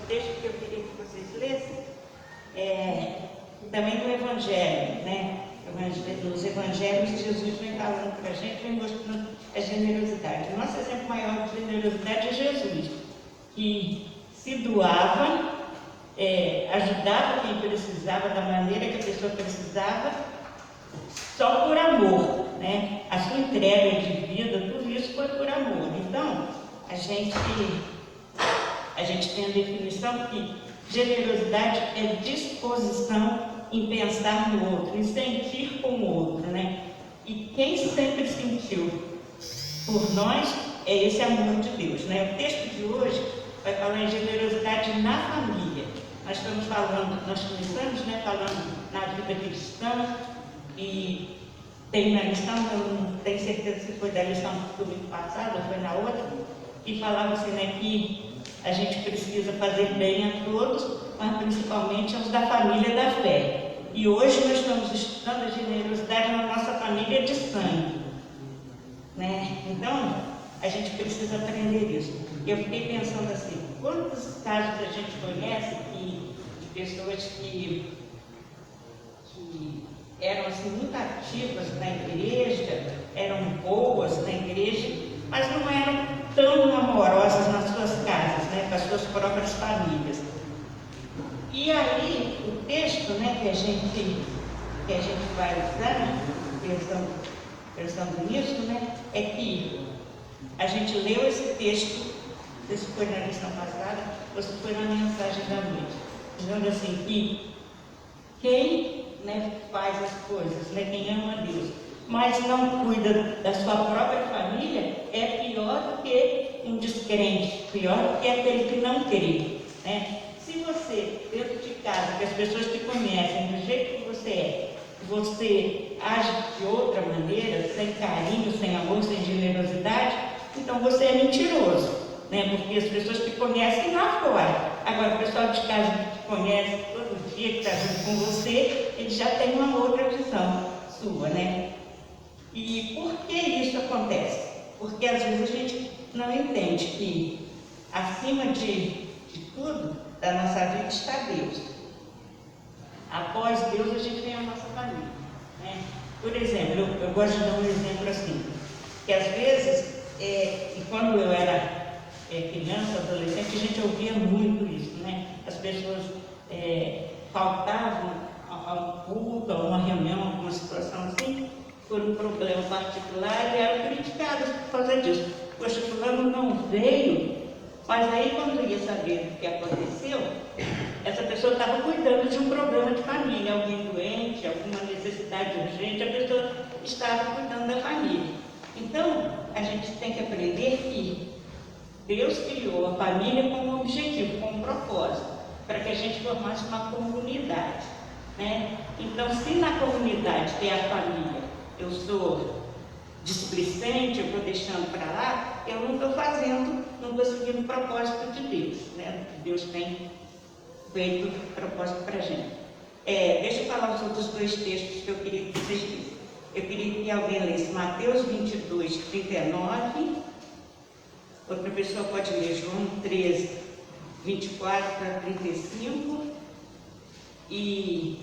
texto que eu queria que vocês lessem também no Evangelho, né? Nos Evangelhos, Jesus vem falando para a gente, vem mostrando a generosidade. O nosso exemplo maior de generosidade é Jesus, que se doava, ajudava quem precisava da maneira que a pessoa precisava, só por amor, né? A sua entrega de vida, tudo isso foi por amor. Então, a gente tem a definição que generosidade é disposição em pensar no outro, em sentir com o outro, né? E quem sempre sentiu por nós é esse amor de Deus, né? O texto de hoje vai falar em generosidade na família. Nós começamos, né, falando na vida cristã, e tem na lição, eu não tenho certeza se foi da lição do domingo passado ou foi na outra, e falava assim, né, que a gente precisa fazer bem a todos, mas principalmente aos da família da fé. E hoje nós estamos estudando a generosidade na nossa família de sangue, né? Então, a gente precisa aprender isso. Eu fiquei pensando assim, quantos casos a gente conhece de pessoas que eram assim, muito ativas na igreja, eram boas na igreja, mas não eram tão amorosas nas suas casas, né, com as suas próprias famílias. E aí, o texto, né, que a gente vai usar, pensando nisso, né, é que a gente leu esse texto, esse foi na lição passada, você foi na mensagem da noite, dizendo assim que quem, né, faz as coisas, né, quem ama a Deus, mas não cuida da sua própria família, é pior do que um descrente, pior do que aquele que não crê, né? Se você, dentro de casa, que as pessoas te conhecem do jeito que você age de outra maneira, sem carinho, sem amor, sem generosidade, então você é mentiroso, né? Porque as pessoas te conhecem lá fora. Agora, o pessoal de casa que te conhece todo dia, que está junto com você, ele já tem uma outra visão sua, né? E por que isso acontece? Porque às vezes a gente não entende que acima de tudo da nossa vida está Deus. Após Deus a gente tem a nossa família, né? Por exemplo, eu gosto de dar um exemplo assim, que às vezes, e quando eu era criança, adolescente, a gente ouvia muito isso, né? As pessoas faltavam ao culto, a uma reunião, a uma situação assim, por um problema particular e eram criticadas por causa disso. Poxa, fulano não veio, mas aí quando ia saber o que aconteceu, essa pessoa estava cuidando de um problema de família, alguém doente, alguma necessidade urgente, a pessoa estava cuidando da família. Então, a gente tem que aprender que Deus criou a família com um objetivo, com um propósito, para que a gente formasse uma comunidade, né? Então, se na comunidade tem a família, eu sou displicente, eu estou deixando para lá, eu não estou fazendo, não estou seguindo o propósito de Deus, né? Deus tem feito propósito para a gente. Deixa eu falar os outros dois textos que eu queria que vocês lessem. Eu queria que alguém lesse Mateus 22, 39. Outra pessoa pode ler João 13, 24 a 35. E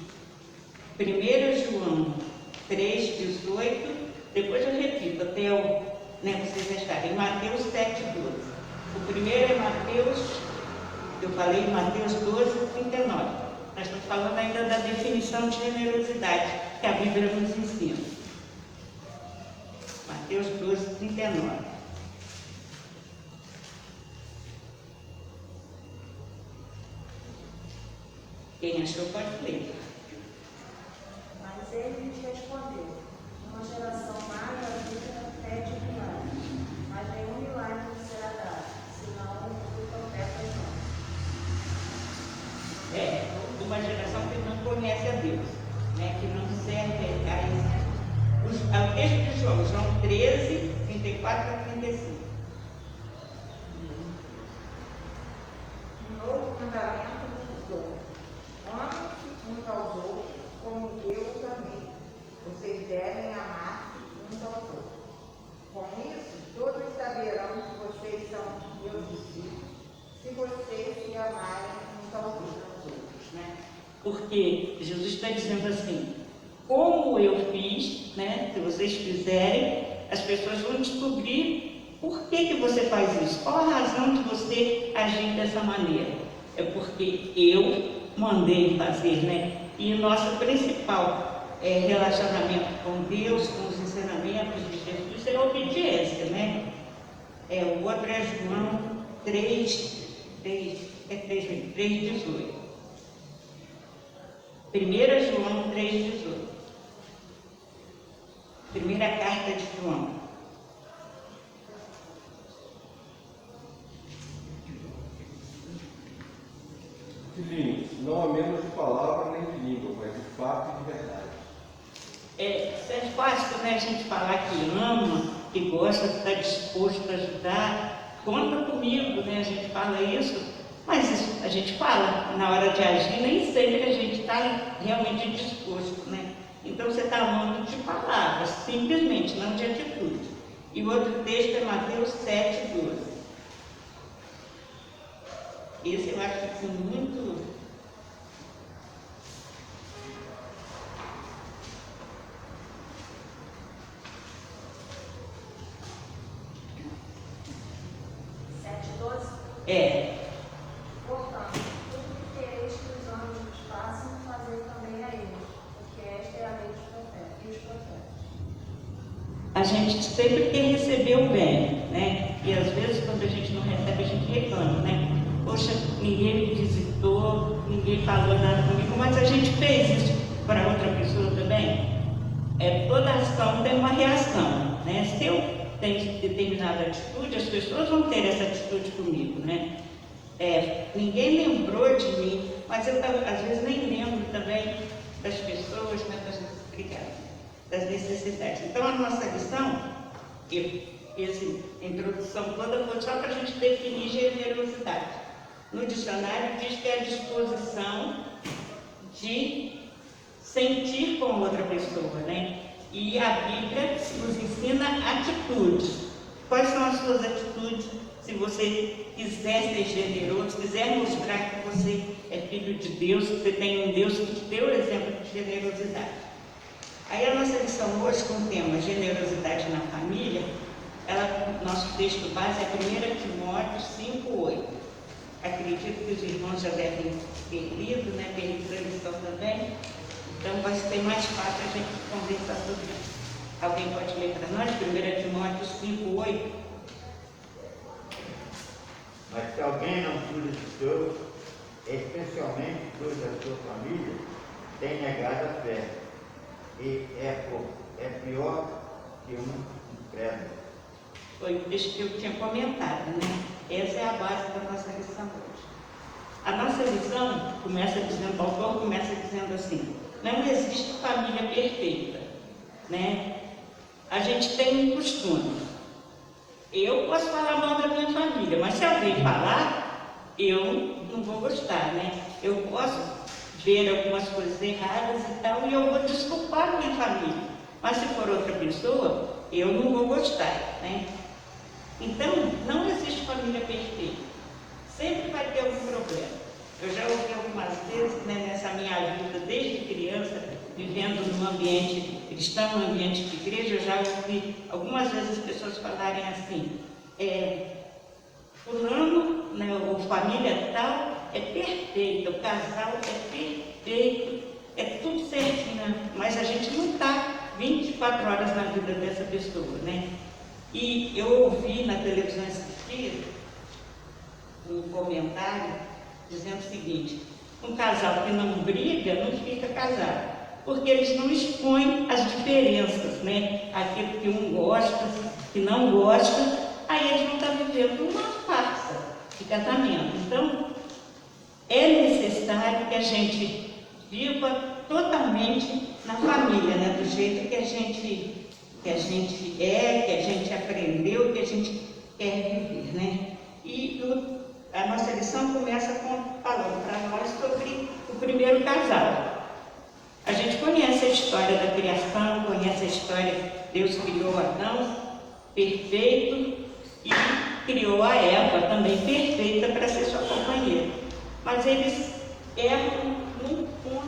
1 João 3, 18. Depois eu repito, até vocês acharem. Mateus 7, 12. O primeiro é Mateus, eu falei Mateus 12, 39. Nós estamos falando ainda da definição de generosidade que a Bíblia nos ensina. Mateus 12, 39. Quem achou pode ler. Mas ele lhes respondeu: uma geração má e ardida pede milagre, mas nenhum milagre lhe será dado, senão o profeta não. Uma geração que não conhece a Deus, né? Que não serve a isso. O texto de João 13, 34 a 35. Um novo mandamento vos dou: amem-se uns aos outros como eu os amei. Vocês devem amar uns aos outros. Com isso, todos saberão que vocês são meus discípulos, se vocês se amarem Porque Jesus está dizendo assim, como eu fiz, né? Se vocês fizerem, as pessoas vão descobrir por que você faz isso, qual a razão de você agir dessa maneira. É porque eu mandei fazer, né? E o nosso principal relacionamento com Deus, com os ensinamentos de Jesus, é a obediência, né? O outro é João 3,18. 1 João 3,18. Primeira carta de João. Filhinhos, não há menos de palavra nem de língua, mas de fato e de verdade. É fácil, né, a gente falar que ama, que gosta, que está disposto a ajudar. Conta comigo, né? A gente fala isso, mas isso a gente fala. Na hora de agir, nem sempre a gente está realmente disposto, né? Então você está amando de palavras, simplesmente, não de atitude. E o outro texto é Mateus 7,12. Esse eu acho assim, muito. Portanto, tudo que quereis que os homens vos façam, fazei também a eles, porque esta é a lei dos profetas e os profetas. A gente sempre quer receber o bem, né? E às vezes quando a gente não recebe, a gente reclama, né? Poxa, ninguém me visitou, ninguém falou nada comigo, mas a gente fez isso para outra pessoa também. Toda ação tem uma reação, né? Se eu tenho determinada atitude, as pessoas vão ter essa atitude comigo, né? Ninguém lembrou de mim, mas eu às vezes nem lembro também das pessoas, né? Das necessidades. Então a nossa lição, essa introdução toda foi só para a gente definir generosidade. No dicionário diz que é a disposição de sentir com outra pessoa, né? E a Bíblia nos ensina atitudes. Quais são as suas atitudes? Se você quiser ser generoso, quiser mostrar que você é filho de Deus, que você tem um Deus que te deu o exemplo de generosidade. Aí a nossa lição hoje, com o tema generosidade na família, nosso texto base é 1 Timóteo 5,8. Acredito que os irmãos já devem ter lido, né? Perdido a lição também. Então vai ser mais fácil a gente conversar sobre isso. Alguém pode ler para nós? 1 Timóteo 5,8. Mas se alguém não cuida de todos, especialmente dos da sua família, tem negado a fé. E é pior que um incrédulo. Foi o texto que eu tinha comentado, né? Essa é a base da nossa lição hoje. A nossa lição começa dizendo, o autor começa dizendo assim, não existe família perfeita, né? A gente tem um costume. Eu posso falar mal da minha família, mas se alguém falar, eu não vou gostar, né? Eu posso ver algumas coisas erradas e tal, e eu vou desculpar a minha família. Mas se for outra pessoa, eu não vou gostar, né? Então, não existe família perfeita. Sempre vai ter algum problema. Eu já ouvi algumas vezes, né, nessa minha vida, desde criança, vivendo num ambiente cristão, num ambiente de igreja, eu já ouvi algumas vezes as pessoas falarem assim, fulano, né, ou família tal, é perfeito, o casal é perfeito, é tudo certinho, mas a gente não está 24 horas na vida dessa pessoa, né? E eu ouvi na televisão esses dias um comentário dizendo o seguinte, um casal que não briga não fica casado, porque eles não expõem as diferenças, né? Aquilo que um gosta, que não gosta, aí eles não estão vivendo uma farsa de casamento. Então, é necessário que a gente viva totalmente na família, né? Do jeito que a gente que a gente aprendeu, que a gente quer viver, né? E a nossa lição começa falando para nós sobre o primeiro casal. A gente conhece a história da criação, conhece a história, Deus criou Adão, perfeito, e criou a Eva, também perfeita, para ser sua companheira. Mas eles erram num ponto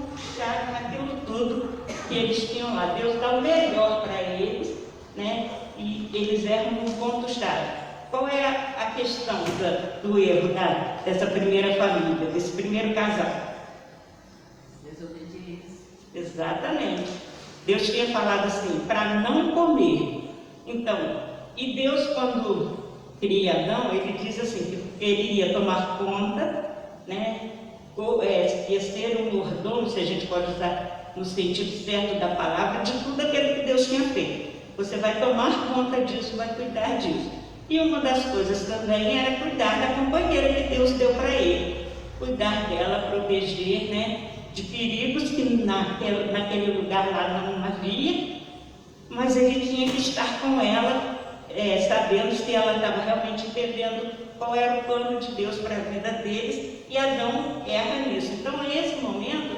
tudo que eles tinham lá. Deus dá o melhor para eles, né? E eles erram no ponto-chave. Qual é a questão do erro dessa primeira família, desse primeiro casal? Desobediência. Exatamente. Deus tinha falado assim, para não comer. Então, e Deus, quando cria Adão, ele diz assim, que ele iria tomar conta, né? Ia ser um mordomo, se a gente pode usar no sentido certo da palavra, de tudo aquilo que Deus tinha feito. Você vai tomar conta disso, vai cuidar disso. E uma das coisas também era cuidar da companheira que Deus deu para ele. Cuidar dela, proteger, né, de perigos que naquele lugar lá não havia, mas ele tinha que estar com ela, sabendo se ela estava realmente entendendo qual era o plano de Deus para a vida deles, e Adão erra nisso. Então, nesse momento,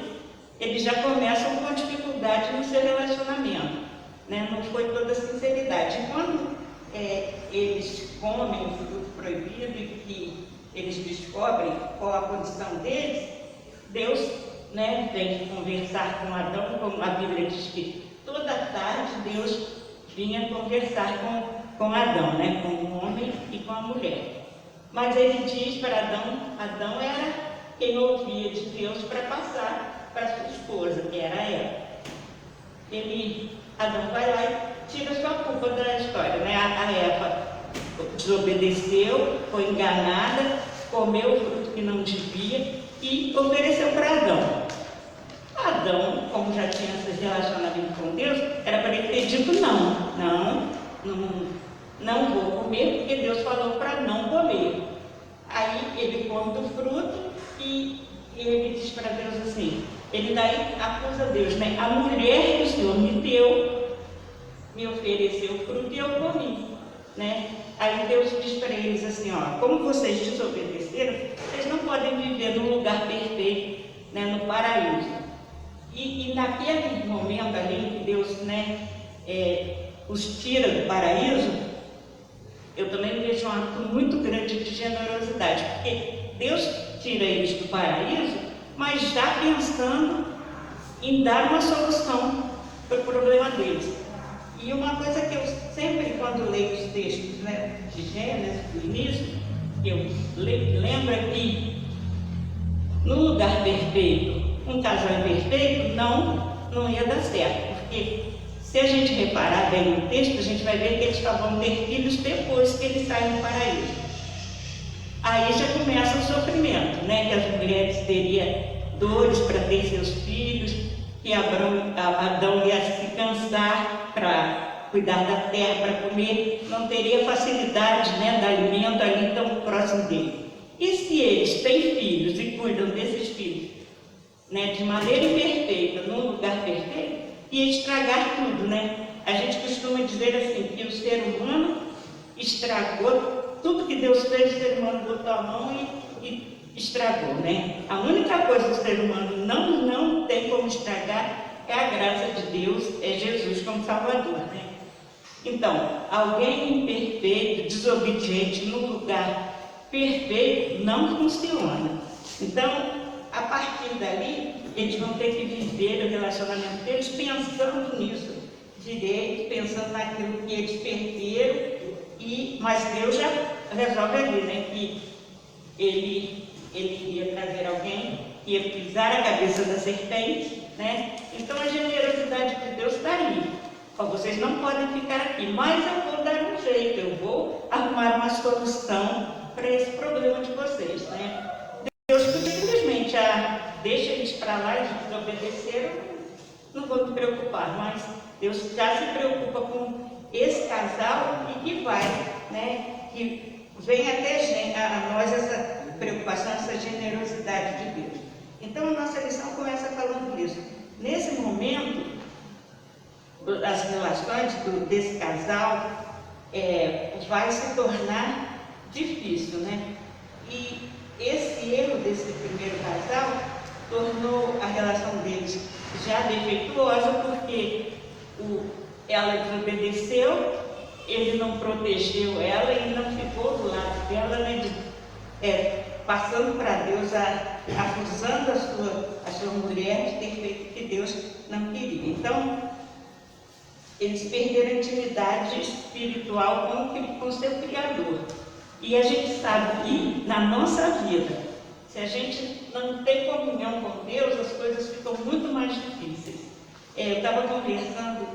eles já começam com dificuldade no seu relacionamento, né? Não foi toda sinceridade. E quando eles comem o fruto proibido e que eles descobrem qual a condição deles, Deus, né, vem conversar com Adão, como a Bíblia diz que toda tarde Deus vinha conversar com Adão, né, com o homem e com a mulher. Mas ele diz para Adão era quem ouvia de Deus para passar para sua esposa, que era ela. Adão vai lá e tira sua culpa da história, né? A Eva desobedeceu, foi enganada, comeu o fruto que não devia e ofereceu para Adão. Adão, como já tinha esse relacionamento com Deus, era para ele ter dito não vou comer, porque Deus falou para não comer. Aí ele come do fruto e ele diz para Deus assim, ele daí acusa Deus, né? A mulher que o Senhor me deu, me ofereceu o fruto e eu comi, né? Aí Deus diz para eles assim, ó, como vocês desobedeceram, vocês não podem viver num lugar perfeito, né, no paraíso. E naquele momento ali em que Deus, né, os tira do paraíso, eu também vejo um ato muito grande de generosidade, porque Deus tira eles do paraíso, mas já pensando em dar uma solução para o problema deles. E uma coisa que eu sempre, quando leio os textos, né, de Gênesis, do início, eu lembro é que no lugar perfeito, um casal imperfeito não ia dar certo, porque se a gente reparar bem no texto, a gente vai ver que eles só vão ter filhos depois que eles saem do paraíso. Aí já começa o sofrimento, né? Que as mulheres teriam dores para ter seus filhos, que Adão ia se cansar para cuidar da terra, para comer, não teria facilidade, né, do alimento ali tão próximo dele. E se eles têm filhos e cuidam desses filhos, né, de maneira imperfeita, num lugar perfeito, ia estragar tudo, né? A gente costuma dizer assim, que o ser humano estragou tudo que Deus fez, o ser humano botou a mão e estragou, né? A única coisa que o ser humano não tem como estragar é a graça de Deus, é Jesus como Salvador, né? Então, alguém imperfeito, desobediente, no lugar perfeito, não funciona. Então, a partir dali, eles vão ter que viver o relacionamento deles pensando nisso direito, pensando naquilo que eles perderam, mas Deus já resolve ali, né? Que ele iria trazer alguém que ia pisar a cabeça da serpente, né? Então a generosidade de Deus está ali. Ó, vocês não podem ficar aqui, mas eu vou dar um jeito, eu vou arrumar uma solução para esse problema de vocês, né? Deus simplesmente deixa eles para lá, eles desobedeceram, não vou me preocupar, mas Deus já se preocupa com esse casal e que vai, né? Que vem até a nós essa preocupação, essa generosidade de Deus. Então a nossa lição começa falando disso. Nesse momento, as relações desse casal vai se tornar difícil, né? E esse erro desse primeiro casal tornou a relação deles já defeituosa, porque ela desobedeceu, ele não protegeu ela e não ficou do lado dela, né, passando para Deus, acusando a sua mulher de ter feito o que Deus não queria. Então, eles perderam a intimidade espiritual com o seu Criador. E a gente sabe que na nossa vida, se a gente não tem comunhão com Deus, as coisas ficam muito mais difíceis. Eu estava conversando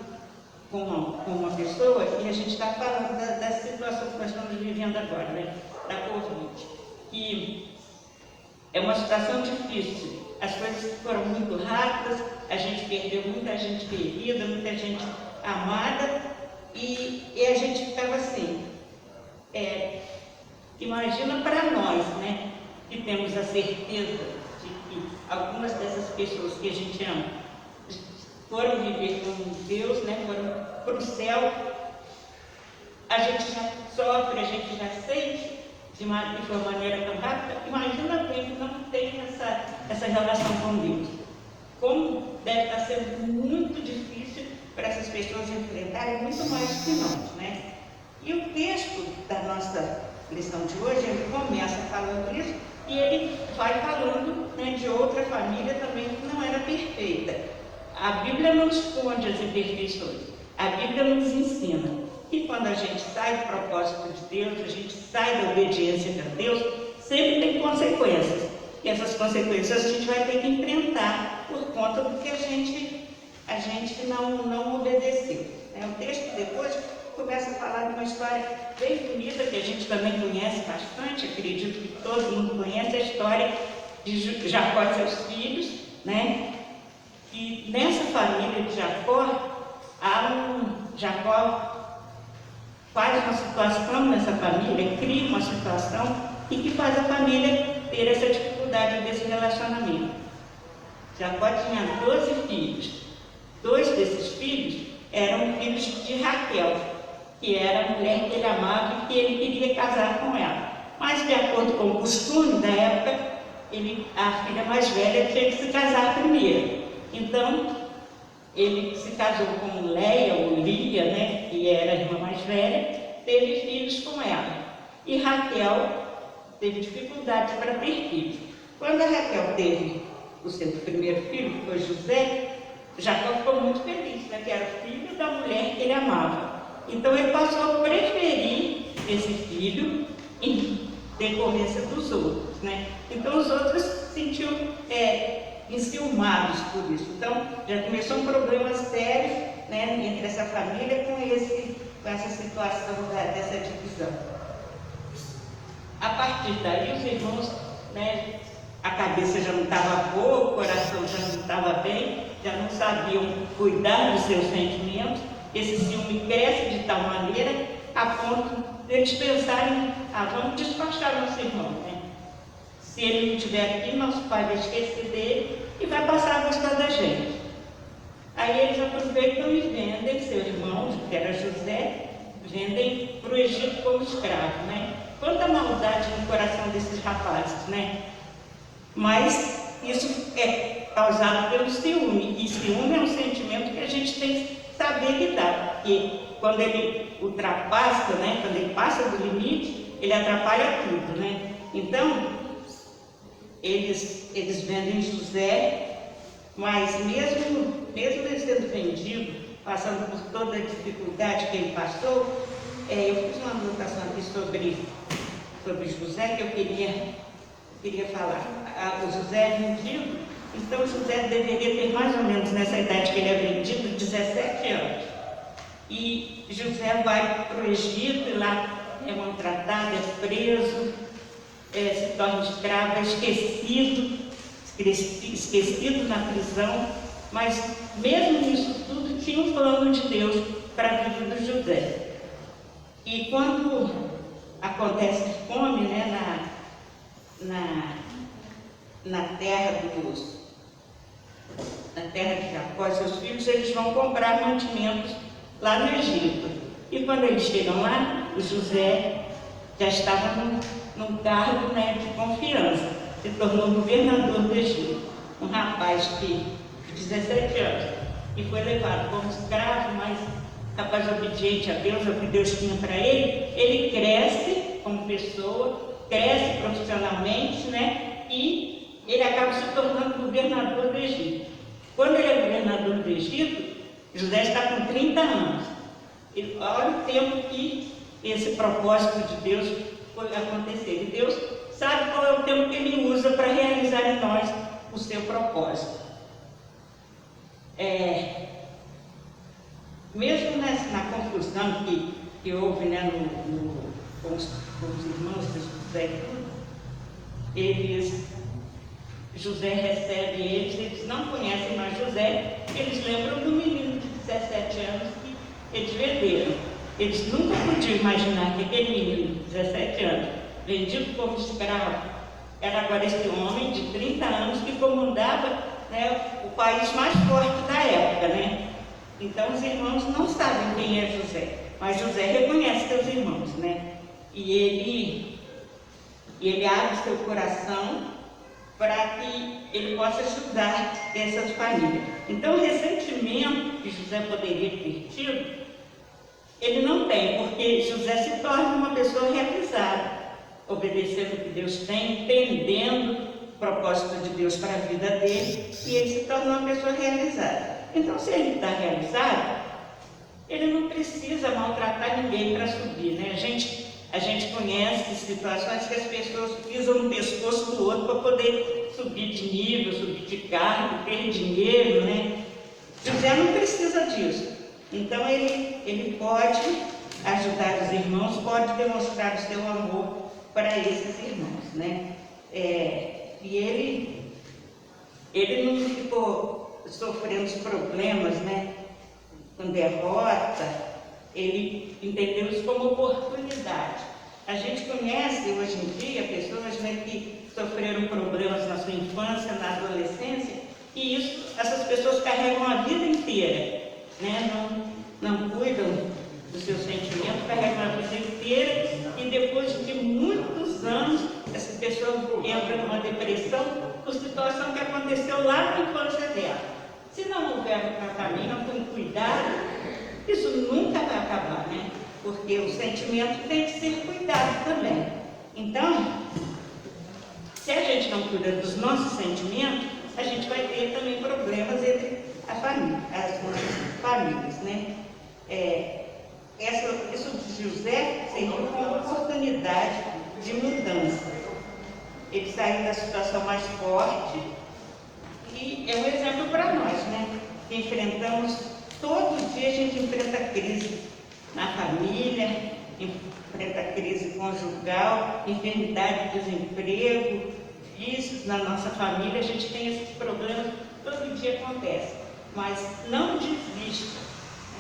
com uma pessoa e a gente está falando da situação que nós estamos vivendo agora, né? Da Covid. E é uma situação difícil. As coisas foram muito rápidas, a gente perdeu muita gente querida, muita gente amada, e a gente ficava assim. Imagina para nós, né? Que temos a certeza de que algumas dessas pessoas que a gente ama foram viver com Deus, né? Foram para o céu. A gente já sofre, a gente já sente de uma maneira tão rápida. Imagina alguém que não tem essa relação com Deus. Como deve estar sendo muito difícil para essas pessoas enfrentarem, muito mais que nós, né? E o texto da nossa lição de hoje, ele começa falando isso e ele vai falando, né, de outra família também que não era perfeita. A Bíblia não esconde as imperfeições, a Bíblia nos ensina que quando a gente sai do propósito de Deus, a gente sai da obediência a Deus, sempre tem consequências. E essas consequências a gente vai ter que enfrentar por conta do que a gente não obedeceu. O texto depois começa a falar de uma história bem bonita, que a gente também conhece bastante, acredito que todo mundo conhece, a história de Jacó e seus filhos, né? E nessa família de Jacó, Jacó faz uma situação nessa família, cria uma situação e que faz a família ter essa dificuldade desse relacionamento. Jacó tinha 12 filhos. 2 desses filhos eram filhos de Raquel, que era a mulher que ele amava e que ele queria casar com ela. Mas, de acordo com o costume da época, a filha mais velha tinha que se casar primeiro. Então, ele se casou com Leia, ou Lia, né, que era a irmã mais velha, teve filhos com ela. E Raquel teve dificuldades para ter filhos. Quando a Raquel teve o seu primeiro filho, que foi José, Jacó ficou muito feliz, né, que era filho da mulher que ele amava. Então ele passou a preferir esse filho em decorrência dos outros, né? Então os outros se sentiam enciumados por isso. Então já começou um problema sério, né, entre essa família com essa situação dessa divisão. A partir daí os irmãos, né, a cabeça já não estava boa, o coração já não estava bem, já não sabiam cuidar dos seus sentimentos. Esse ciúme cresce de tal maneira a ponto de eles pensarem, vamos despachar nosso irmão, né? Se ele não estiver aqui, nosso pai vai esquecer dele e vai passar a gostar da gente. Aí eles aproveitam e vendem seu irmão, que era José, vendem para o Egito como escravo, né? Quanta maldade no coração desses rapazes, né? Mas isso é causado pelo ciúme, e ciúme é um sentimento que a gente tem que saber lidar, porque quando ele ultrapassa, né, quando ele passa do limite, ele atrapalha tudo, né? Então, eles vendem José, mas mesmo ele sendo vendido, passando por toda a dificuldade que ele passou, eu fiz uma anotação aqui sobre José que eu queria falar. O José é vendido, então José deveria ter mais ou menos nessa idade que ele é vendido, 17 anos. E José vai para o Egito e lá é maltratado, é preso, se torna escravo, é esquecido na prisão, mas mesmo nisso tudo tinha um plano de Deus para a vida do José. E quando acontece fome, né, na terra de Jacó e seus filhos, eles vão comprar mantimentos lá no Egito. E quando eles chegam lá, o José já estava num cargo, né, de confiança, se tornou governador do Egito. Um rapaz de 17 anos, e foi levado como escravo, mas rapaz obediente a Deus, ao que Deus tinha para ele cresce como pessoa, cresce profissionalmente, né? E ele acaba se tornando governador do Egito. Quando ele é governador do Egito, José está com 30 anos. E olha o tempo que esse propósito de Deus foi acontecer. E Deus sabe qual é o tempo que Ele usa para realizar em nós o seu propósito. Mesmo na confusão que houve, né, com os irmãos de José e tudo, José recebe eles não conhecem mais José, eles lembram do menino de 17 anos que eles venderam. Eles nunca podiam imaginar que aquele menino de 17 anos, vendido como escravo, era agora esse homem de 30 anos que comandava, né, o país mais forte da época, né? Então os irmãos não sabem quem é José, mas José reconhece seus irmãos, né? E ele abre seu coração para que ele possa ajudar essas famílias. Então o ressentimento que José poderia ter tido, ele não tem, porque José se torna uma pessoa realizada, obedecendo o que Deus tem, entendendo o propósito de Deus para a vida dele, e ele se torna uma pessoa realizada. Então, se ele está realizado, ele não precisa maltratar ninguém para subir, né? A gente conhece situações que as pessoas pisam no pescoço do outro para poder subir de nível, subir de cargo, ter dinheiro, né? José não precisa disso. Então, ele pode ajudar os irmãos, pode demonstrar o seu amor para esses irmãos, né? E ele não ficou sofrendo os problemas, né, com derrota, ele entendeu isso como oportunidade. A gente conhece hoje em dia pessoas, né, que sofreram problemas na sua infância, na adolescência, e essas pessoas carregam a vida inteira, né, não cuidam dos seus sentimentos, carregam a vida inteira, e depois de muitos anos, essa pessoa entra numa depressão por situação que aconteceu lá na infância dela. Se não houver um tratamento, com cuidado, isso nunca vai acabar, né? Porque o sentimento tem que ser cuidado também. Então, se a gente não cuida dos nossos sentimentos, a gente vai ter também problemas entre as nossas famílias, né? Isso de José seria uma oportunidade de mudança. Ele saiu da situação mais forte e é um exemplo para nós, né? Que enfrentamos, todo dia a gente enfrenta crise na família, enfrenta crise conjugal, enfermidade, desemprego, vícios na nossa família, a gente tem esses problemas, todo dia acontece. Mas não desista,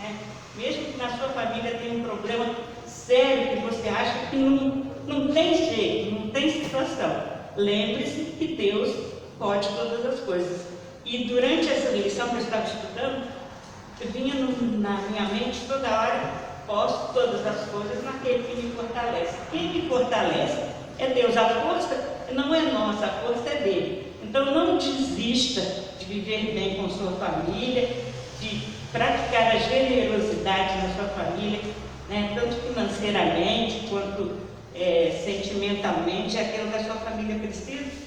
né? Mesmo que na sua família tenha um problema sério que você acha que não tem jeito, não tem situação, lembre-se que Deus pode todas as coisas. E durante essa lição que eu estava estudando, vinha na minha mente toda hora: posso todas as coisas naquele que me fortalece. Quem me fortalece é Deus. A força não é nossa, a força é dele. Então não desista de viver bem com sua família, de praticar a generosidade na sua família, né? Tanto financeiramente quanto sentimentalmente, aquilo que a sua família precisa.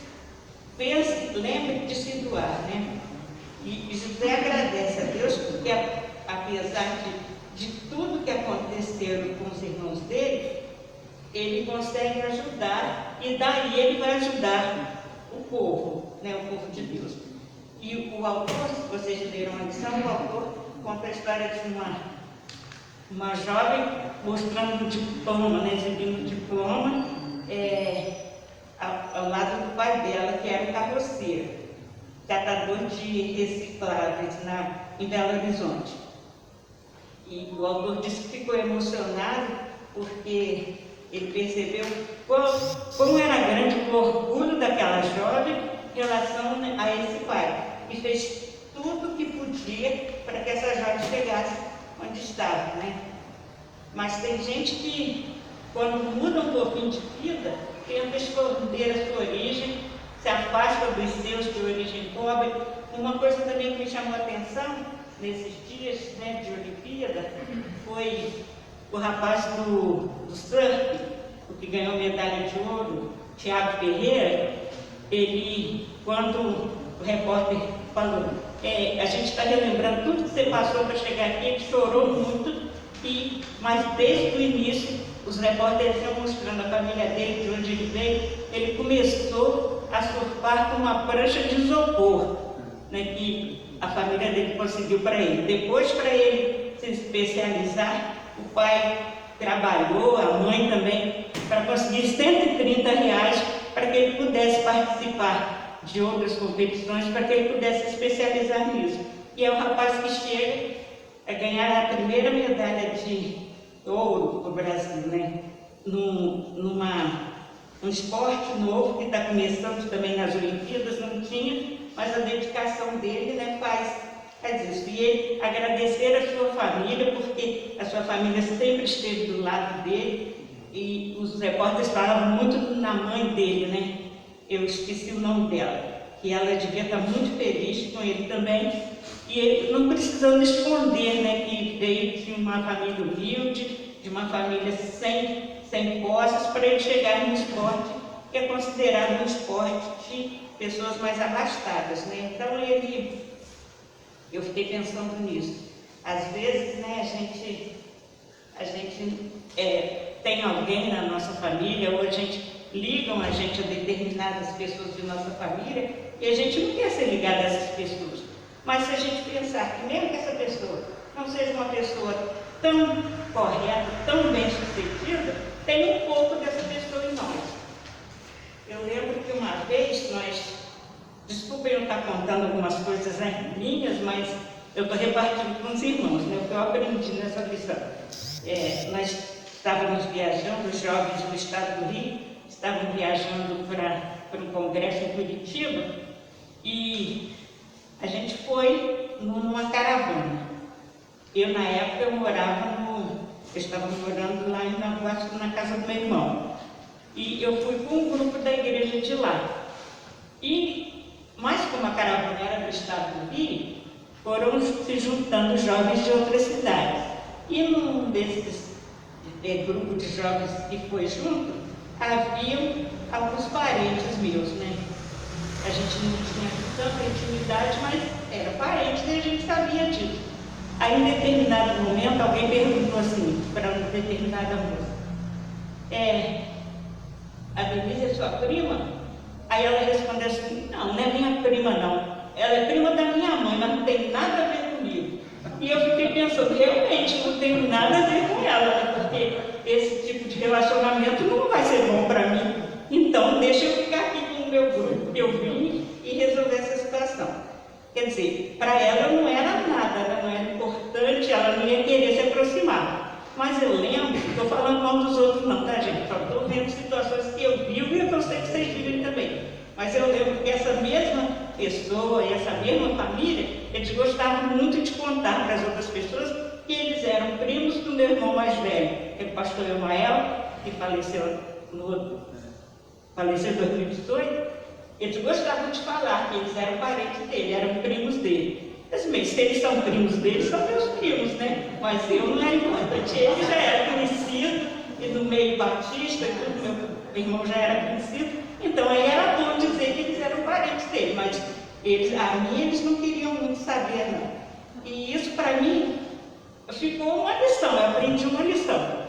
Pense, lembre de se doar, né? E José agradece a Deus porque, apesar de tudo que aconteceu com os irmãos dele, ele consegue ajudar, e daí ele vai ajudar o povo, né? O povo de Deus. E o autor, se vocês leram a lição, o autor conta a história de uma jovem mostrando um diploma, né? Exibindo um diploma, ao lado do pai dela, que era um carroceiro, catador de recicláveis em Belo Horizonte. E o autor disse que ficou emocionado porque ele percebeu como era grande o orgulho daquela jovem em relação a esse pai, e fez tudo o que podia para que essa jovem chegasse onde estava, né? Mas tem gente que, quando muda um pouquinho de vida, tenta esconder a sua origem, se afasta dos seus de origem pobre. Uma coisa também que me chamou a atenção nesses dias, né, de Olimpíada foi o rapaz do surf. o que ganhou medalha de ouro, Tiago Ferreira, ele, quando o repórter falou, a gente está relembrando tudo que você passou para chegar aqui, ele chorou muito, mas desde o início, os repórteres iam mostrando a família dele, de onde ele veio, ele começou a surfar com uma prancha de isopor, né, que a família dele conseguiu para ele. Depois, para ele se especializar, o pai trabalhou, a mãe também, para conseguir R$ 130 para que ele pudesse participar de outras competições, para que ele pudesse se especializar nisso. E é o rapaz que chega a ganhar a primeira medalha de ouro para o Brasil, né? num esporte novo que está começando também nas Olimpíadas, não tinha, mas a dedicação dele, né, faz isso. E ele agradecer a sua família, porque a sua família sempre esteve do lado dele, e os repórteres falavam muito na mãe dele, né? Eu esqueci o nome dela, que ela devia estar muito feliz com ele também, e ele não precisando esconder, né, que veio de uma família humilde, de uma família sem posses, para ele chegar num esporte que é considerado um esporte de pessoas mais abastadas, né? Então eu fiquei pensando nisso. Às vezes, né, a gente tem alguém na nossa família, ou a gente ligam a gente a determinadas pessoas de nossa família, e a gente não quer ser ligado a essas pessoas. Mas se a gente pensar que mesmo que essa pessoa não seja uma pessoa tão correta, tão bem sucedida, tem um pouco dessa pessoa em nós. Eu lembro que uma vez desculpa eu estar contando algumas coisas minhas, mas eu estou repartindo com os irmãos, né, o que eu aprendi nessa lição. Nós estávamos viajando, os jovens do estado do Rio estavam viajando para um congresso em Curitiba, e a gente foi numa caravana. Eu, na época, eu estava morando lá em Nova, na casa do meu irmão. E eu fui com um grupo da igreja de lá. Mas como a caravana era do estado do Rio, foram se juntando jovens de outras cidades. E num desses grupos de jovens que foi junto, haviam alguns parentes meus, né? A gente não tinha tanta intimidade, mas era parente, né? A gente sabia disso. Aí, em determinado momento, alguém perguntou assim para uma determinada moça: a Denise é sua prima? Aí ela respondeu assim: não é minha prima não, ela é prima da minha mãe, mas não tem nada a ver comigo. E eu fiquei pensando, realmente não tenho nada a ver com ela, né? Porque esse tipo de relacionamento não vai ser bom para mim. Então deixa eu ficar aqui com o meu grupo, eu vim e resolver essa situação. Quer dizer, para ela não era nada, ela não era importante, ela não ia querer se aproximar. Mas eu lembro, estou falando mal dos outros não, tá, gente? Só estou vendo situações que eu vivo e eu sei que vocês vivem também. Mas eu lembro que essa mesma pessoa e essa mesma família, eles gostavam muito de contar para as outras pessoas que eles eram primos do meu irmão mais velho, que é o pastor Emael, que faleceu em 2018. Eles gostavam de falar que eles eram parentes dele, eram primos dele. Mas se eles são primos dele, são meus primos, né? Mas eu não era importante. Ele já era conhecido, e no meio batista, meu irmão já era conhecido. Então aí era bom dizer que eles eram parentes dele, mas a mim eles não queriam muito saber, não. E isso para mim ficou uma lição, eu aprendi uma lição.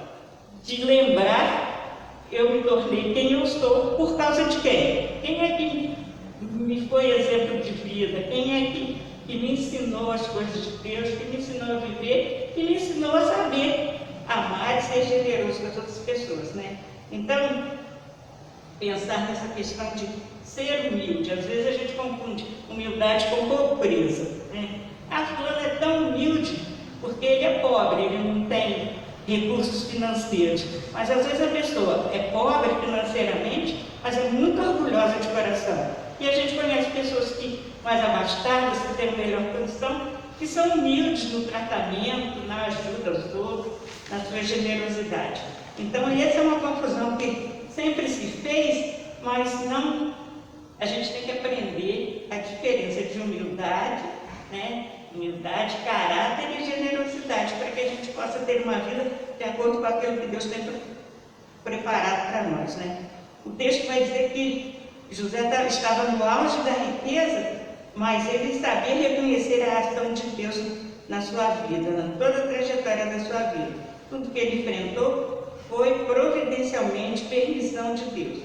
De lembrar, eu me tornei quem eu sou por causa de quem? Quem é que me foi exemplo de vida? Quem é que me ensinou as coisas de Deus, que me ensinou a viver, que me ensinou a saber amar e ser generoso com as outras pessoas, né? Então, pensar nessa questão de ser humilde. Às vezes a gente confunde humildade com pobreza, né? Fulano é tão humilde porque ele é pobre, ele não tem recursos financeiros. Mas às vezes a pessoa é pobre financeiramente, mas é muito orgulhosa de coração. E a gente conhece pessoas mais abastadas, que têm melhor condição, que são humildes no tratamento, na ajuda aos outros, na sua generosidade. Então essa é uma confusão que sempre se fez, mas não. A gente tem que aprender a diferença de humildade, né? Humildade, caráter e generosidade, para que a gente possa ter uma vida de acordo com aquilo que Deus tem preparado para nós, né? O texto vai dizer que José estava no auge da riqueza, mas ele sabia reconhecer a ação de Deus na sua vida, na toda a trajetória da sua vida. Tudo que ele enfrentou foi providencialmente permissão de Deus.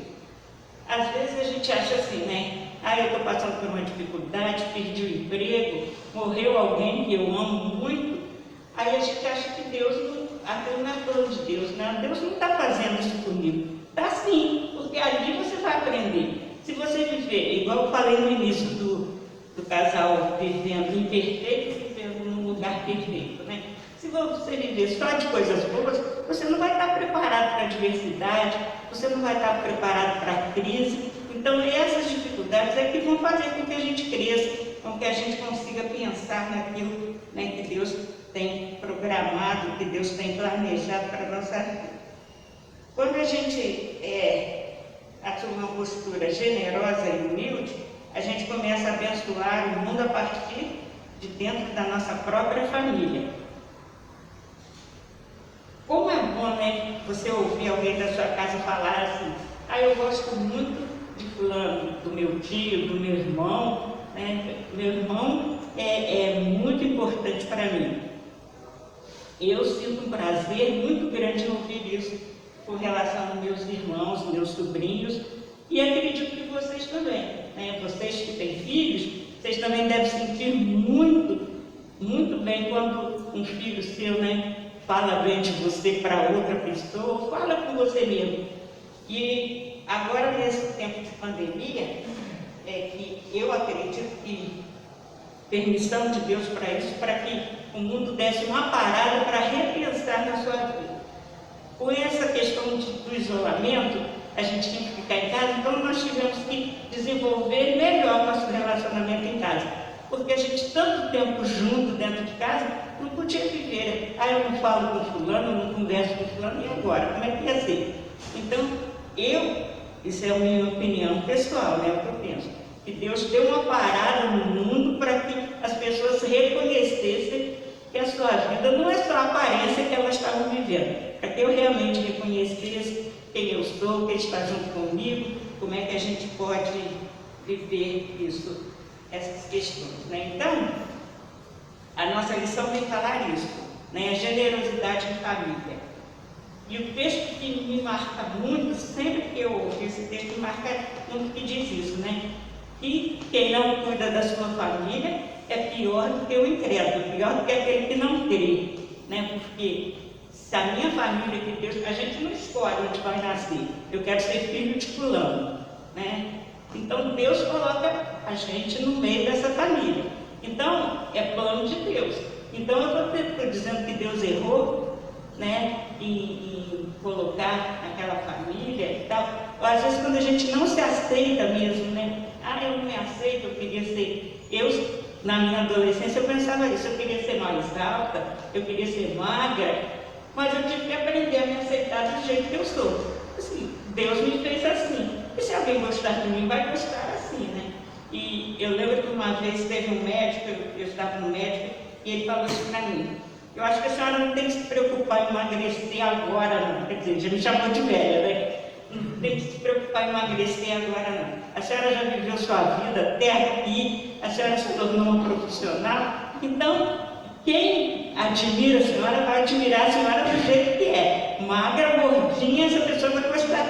Às vezes a gente acha assim, né? Eu estou passando por uma dificuldade, perdi o emprego, morreu alguém que eu amo muito. Aí a gente acha que Deus aquilo não é plano de Deus, né? Deus não está fazendo isso comigo. Está sim, porque ali você vai aprender. Se você viver, igual eu falei no início do casal vivendo imperfeito, vivendo num lugar perfeito, né? Se você viver só de coisas boas, você não vai estar preparado para a adversidade, você não vai estar preparado para a crise. Então, essas dificuldades é que vão fazer com que a gente cresça, com que a gente consiga pensar naquilo, né, que Deus tem programado, que Deus tem planejado para a nossa vida. Quando a gente assume uma postura generosa e humilde, a gente começa a abençoar o mundo a partir de dentro da nossa própria família. Como é bom, né, você ouvir alguém da sua casa falar assim: eu gosto muito de fulano, do meu tio, do meu irmão, né? Meu irmão é muito importante para mim. Eu sinto um prazer muito grande em ouvir isso com relação aos meus irmãos, meus sobrinhos, e acredito que vocês também, né? Vocês que têm filhos, vocês também devem sentir muito, muito bem quando um filho seu, né, fala bem de você para outra pessoa, ou fala com você mesmo. E agora, nesse tempo de pandemia, que eu acredito que permissão de Deus para isso, para que o mundo desse uma parada para repensar na sua vida. Com essa questão do isolamento, a gente tinha que ficar em casa, então nós tivemos que desenvolver melhor nosso relacionamento em casa. Porque a gente, tanto tempo junto dentro de casa, não podia viver. Eu não falo com fulano, eu não converso com fulano, e agora? Como é que ia ser? Então, isso é a minha opinião pessoal, né, o que eu penso, que Deus deu uma parada no mundo para que as pessoas reconhecessem que a sua vida não é só a aparência que elas estavam vivendo, para que eu realmente reconhecesse quem eu sou, quem está junto comigo, como é que a gente pode viver isso, essas questões, né? Então, a nossa lição vem falar isso, né? A generosidade em família. E o texto que me marca muito, sempre que eu ouço esse texto, me marca muito que diz isso, né? Que quem não cuida da sua família é pior do que o incrédulo, pior do que aquele que não crê, né? Porque se a minha família que Deus, a gente não escolhe onde vai nascer. Eu quero ser filho de fulano, né? Então Deus coloca a gente no meio dessa família. Então é plano de Deus. Então eu estou dizendo que Deus errou, né? Em colocar aquela família e tal. Às vezes quando a gente não se aceita mesmo, né? Eu não me aceito, eu queria ser. Na minha adolescência eu pensava isso, eu queria ser mais alta, eu queria ser magra, mas eu tive que aprender a me aceitar do jeito que eu sou. Assim, Deus me fez assim. E se alguém gostar de mim, vai gostar assim, né? E eu lembro que uma vez teve um médico, eu estava no médico, e ele falou isso para mim: eu acho que a senhora não tem que se preocupar em emagrecer agora, não. Quer dizer, já me chamou de velha, né? Não tem que se preocupar em emagrecer agora, não. A senhora já viveu sua vida até aqui, a senhora se tornou uma profissional. Então, quem admira a senhora vai admirar a senhora do jeito que é. Magra, gordinha, essa pessoa vai gostar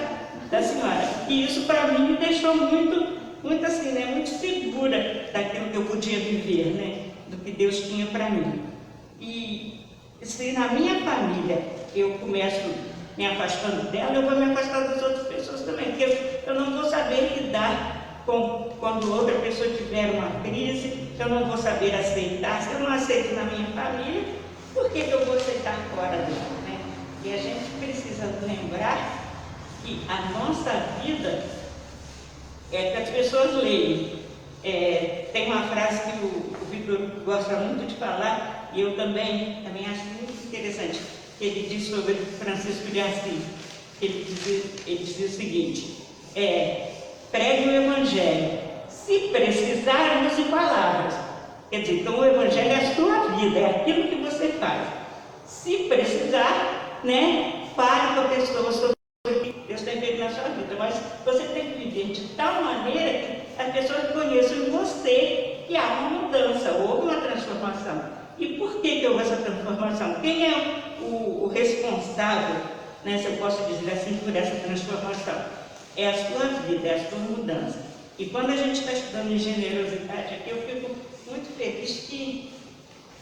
da senhora. E isso para mim me deixou muito assim, né? Muito segura daquilo que eu podia viver, né? Do que Deus tinha para mim. E se na minha família eu começo me afastando dela, eu vou me afastar das outras pessoas também, porque eu não vou saber lidar quando outra pessoa tiver uma crise, eu não vou saber aceitar. Se eu não aceito na minha família, por que eu vou aceitar fora dela, né? E a gente precisa lembrar que a nossa vida que as pessoas leem. Tem uma frase que o Vitor gosta muito de falar, e eu também acho muito interessante, que ele diz sobre Francisco de Assis. Ele dizia o seguinte: pregue o Evangelho, se precisarmos de palavras. Quer dizer, então o Evangelho é a sua vida, é aquilo que você faz. Se precisar, né, fale com a pessoa sobre o que você tem que viver de tal maneira que as pessoas conheçam em você que há uma mudança, houve uma transformação. E por que houve essa transformação? Quem é o responsável, né, se eu posso dizer assim, por essa transformação? É a sua vida, é a sua mudança. E quando a gente está estudando em generosidade aqui, eu fico muito feliz que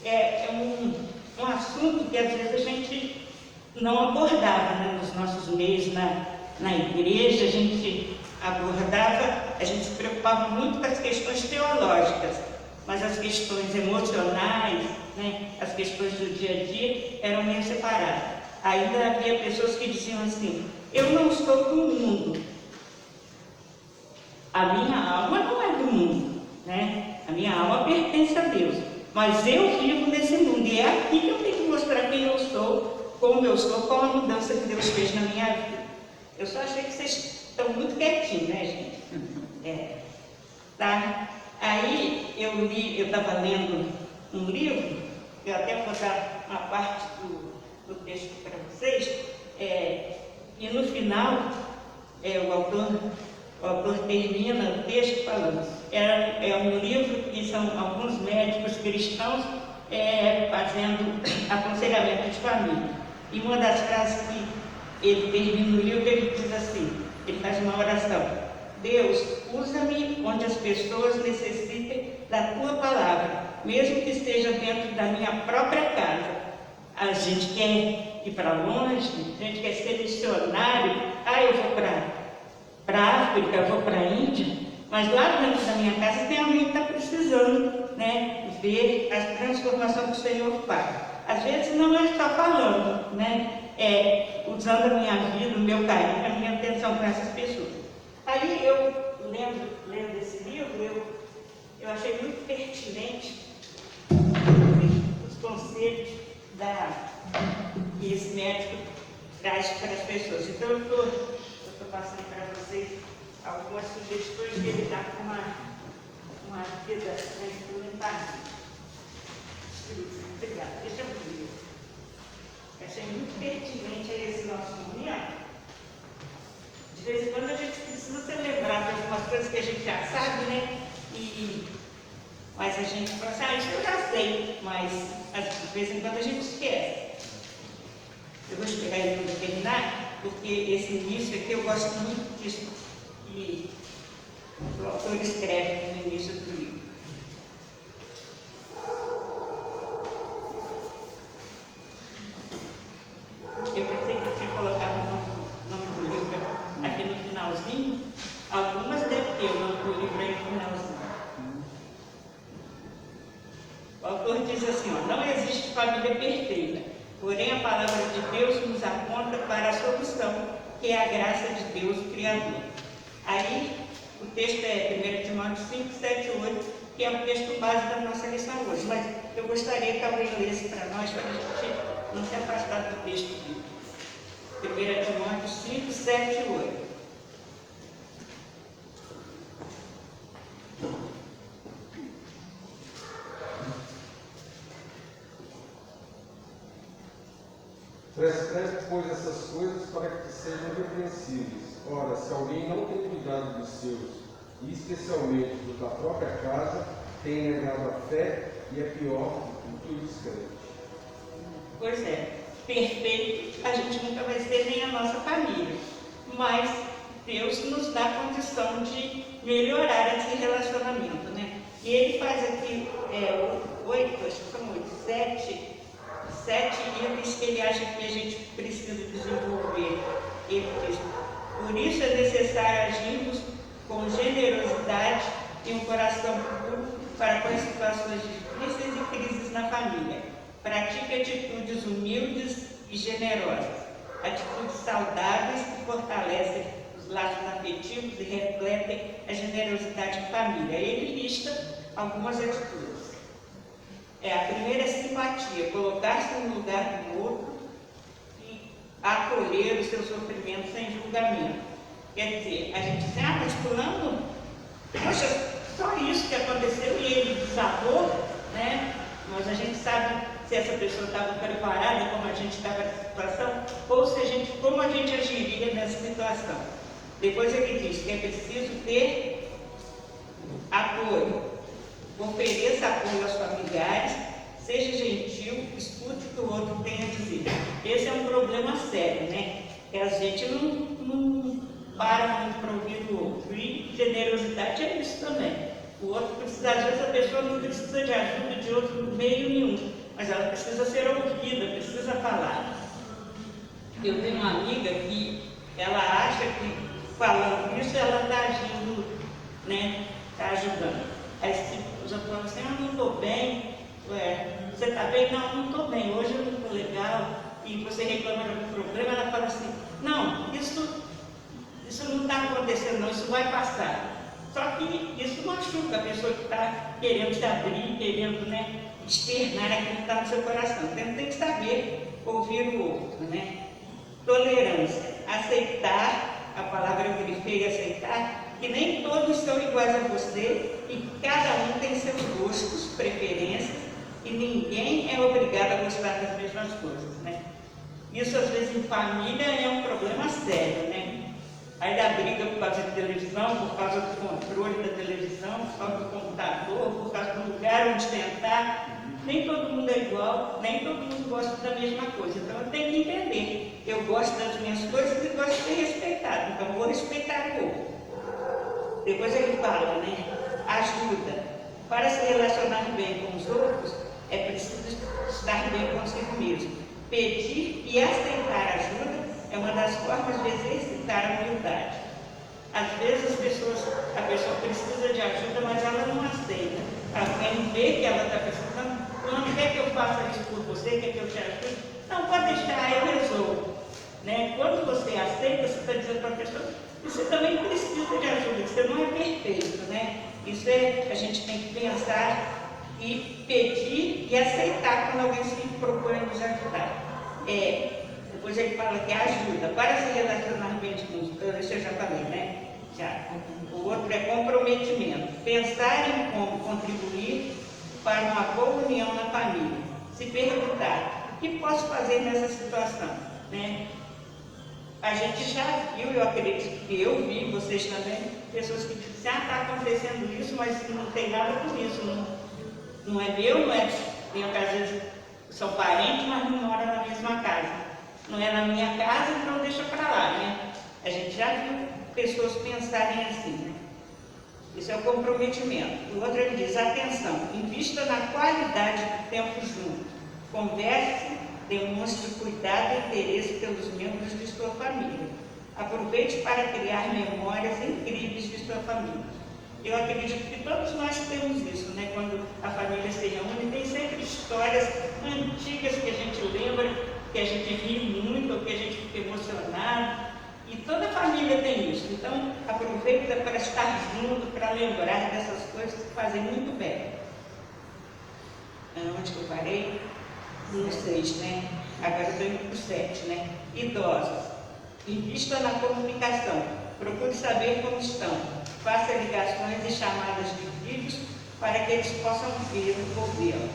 é um assunto que às vezes a gente não abordava, né, nos nossos meios, na igreja, a gente abordava, a gente se preocupava muito com as questões teológicas, mas as questões emocionais, né, as questões do dia a dia eram meio separadas. Ainda havia pessoas que diziam assim: eu não estou do mundo, a minha alma não é do mundo, né? A minha alma pertence a Deus, mas eu vivo nesse mundo e é aqui que eu tenho que mostrar quem eu sou, como eu sou, qual a mudança que Deus fez na minha vida. Eu só achei que vocês estão muito quietinhos, né, gente? Tá? Aí eu estava lendo um livro, eu até vou dar uma parte do texto para vocês, e no final o autor termina o texto falando, é um livro que são alguns médicos cristãos fazendo aconselhamento de família. E uma das frases que ele termina o livro, ele diz assim, ele faz uma oração: Deus, usa-me onde as pessoas necessitem da Tua palavra, mesmo que esteja dentro da minha própria casa. A gente quer ir para longe, a gente quer ser missionário. Eu vou para a África, eu vou para a Índia, mas lá dentro da minha casa tem alguém que está precisando, né, ver a transformação que o Senhor faz. Às vezes não é só falando, né, usando a minha vida, o meu carinho, a minha atenção com essas pessoas. Aí eu, lendo esse livro, eu achei muito pertinente os conselhos que esse médico traz para as pessoas. Então eu estou passando para vocês algumas sugestões que ele dá para uma vida implementar. Obrigada. Deixa eu ver. Achei muito pertinente a esse nosso momento. De vez em quando a gente precisa ser lembrado de algumas coisas que a gente já sabe, né? Mas a gente fala assim: isso eu já sei, mas de vez em quando a gente esquece. Eu vou esperar ele para terminar, porque esse início aqui eu gosto muito disso que o autor escreve no início do livro. Eu pensei que eu tinha colocado o nome do livro aqui no finalzinho. Algumas devem ter o nome do livro aí no finalzinho. O autor diz assim: não existe família perfeita, porém a palavra de Deus nos aponta para a solução, que é a graça de Deus, o Criador. Aí, o texto é 1 Timóteo 5, 7, 8, que é o texto base da nossa lição hoje. Mas eu gostaria que alguém lesse para nós, para a gente não se afastar do texto bíblico. 1 Timóteo 5, 7 e 8. Prescreve, pois, essas coisas para que sejam repreensíveis. Ora, se alguém não tem cuidado dos seus, e especialmente dos da própria casa, tem negado a fé e é pior do que o descrente. Pois é, perfeito a gente nunca vai ser, nem a nossa família, mas Deus nos dá a condição de melhorar esse relacionamento, né? E ele faz aqui 8, acho que são 8, 7 itens que ele acha que a gente precisa desenvolver. Ele diz: por isso é necessário agirmos com generosidade e um coração puro para com as situações difíceis e crises na família. Pratique atitudes humildes e generosas, atitudes saudáveis que fortalecem os laços afetivos e refletem a generosidade em família. Ele lista algumas atitudes. A primeira é simpatia, colocar-se no lugar do outro e acolher o seu sofrimento sem julgamento. Quer dizer, a gente diz: mas fulano, poxa, só isso que aconteceu e ele desabou, né? Mas a gente sabe se essa pessoa estava preparada, como a gente estava nessa situação, ou se como a gente agiria nessa situação. Depois ele diz que é preciso ter apoio. Ofereça apoio aos familiares, seja gentil, escute o que o outro tem a dizer. Esse é um problema sério, né? Que a gente não para muito para ouvir o outro. E generosidade é isso também. O outro precisa, às vezes a pessoa não precisa de ajuda de outro meio nenhum, mas ela precisa ser ouvida, precisa falar. Eu tenho uma amiga que ela acha que falando isso ela está agindo, né? Está ajudando. Aí se já fala assim, não estou bem, você está bem? Não estou bem, hoje eu não estou legal, e você reclama de algum problema, ela fala assim, não, isso não está acontecendo não, isso vai passar. Só que isso machuca a pessoa que está querendo se abrir, querendo, né, externar aquilo que está no seu coração. Então tem que saber ouvir o outro, né? Tolerância, aceitar, a palavra eu grifei, aceitar, que nem todos são iguais a você e cada um tem seus gostos, preferências e ninguém é obrigado a gostar das mesmas coisas, né? Isso às vezes em família é um problema sério, né? Aí dá briga por causa de televisão, por causa do controle da televisão, por causa do computador, por causa do lugar onde sentar. Nem todo mundo é igual, nem todo mundo gosta da mesma coisa. Então eu tenho que entender. Eu gosto das minhas coisas e gosto de ser respeitado. Então eu vou respeitar o outro. Depois ele fala, né? Ajuda. Para se relacionar bem com os outros, é preciso estar bem consigo mesmo. Pedir e aceitar ajuda é uma das formas de exercitar a humildade. Às vezes a pessoa precisa de ajuda, mas ela não aceita. Alguém vê que ela está precisando, não quer que eu faça isso por você, quer que eu te ajude? Não, pode deixar, eu resolvo. Né? Quando você aceita, você está dizendo para a pessoa que você também precisa de ajuda, que você não é perfeito. Né? Isso a gente tem que pensar e pedir e aceitar quando alguém se propõe a nos ajudar. Depois ele fala que ajuda para se relacionar bem com os outros, isso eu já falei, né? Já. O outro é comprometimento, pensar em como contribuir para uma boa união na família. Se perguntar, o que posso fazer nessa situação? Né? A gente já viu, eu acredito que eu vi, vocês também, pessoas que dizem, está acontecendo isso, mas não tem nada com isso, não é meu, não é, tem às vezes são parentes, mas não moram na mesma casa. Não é na minha casa, então deixa para lá, né? A gente já viu pessoas pensarem assim, né? Isso é o comprometimento. O outro ele diz, atenção, invista na qualidade do tempo junto. Converse, demonstre cuidado e interesse pelos membros de sua família. Aproveite para criar memórias incríveis de sua família. Eu acredito que todos nós temos isso, né? Quando a família se reúne, tem sempre histórias antigas que a gente lembra, que a gente ri muito, ou que a gente fica emocionado, e toda a família tem isso. Então, aproveita para estar junto, para lembrar dessas coisas que fazem muito bem. Onde que eu parei? No 6, né? Agora eu estou indo para o 7, né? Idosos. Invista na comunicação. Procure saber como estão. Faça ligações e chamadas de vídeos para que eles possam vê-lo.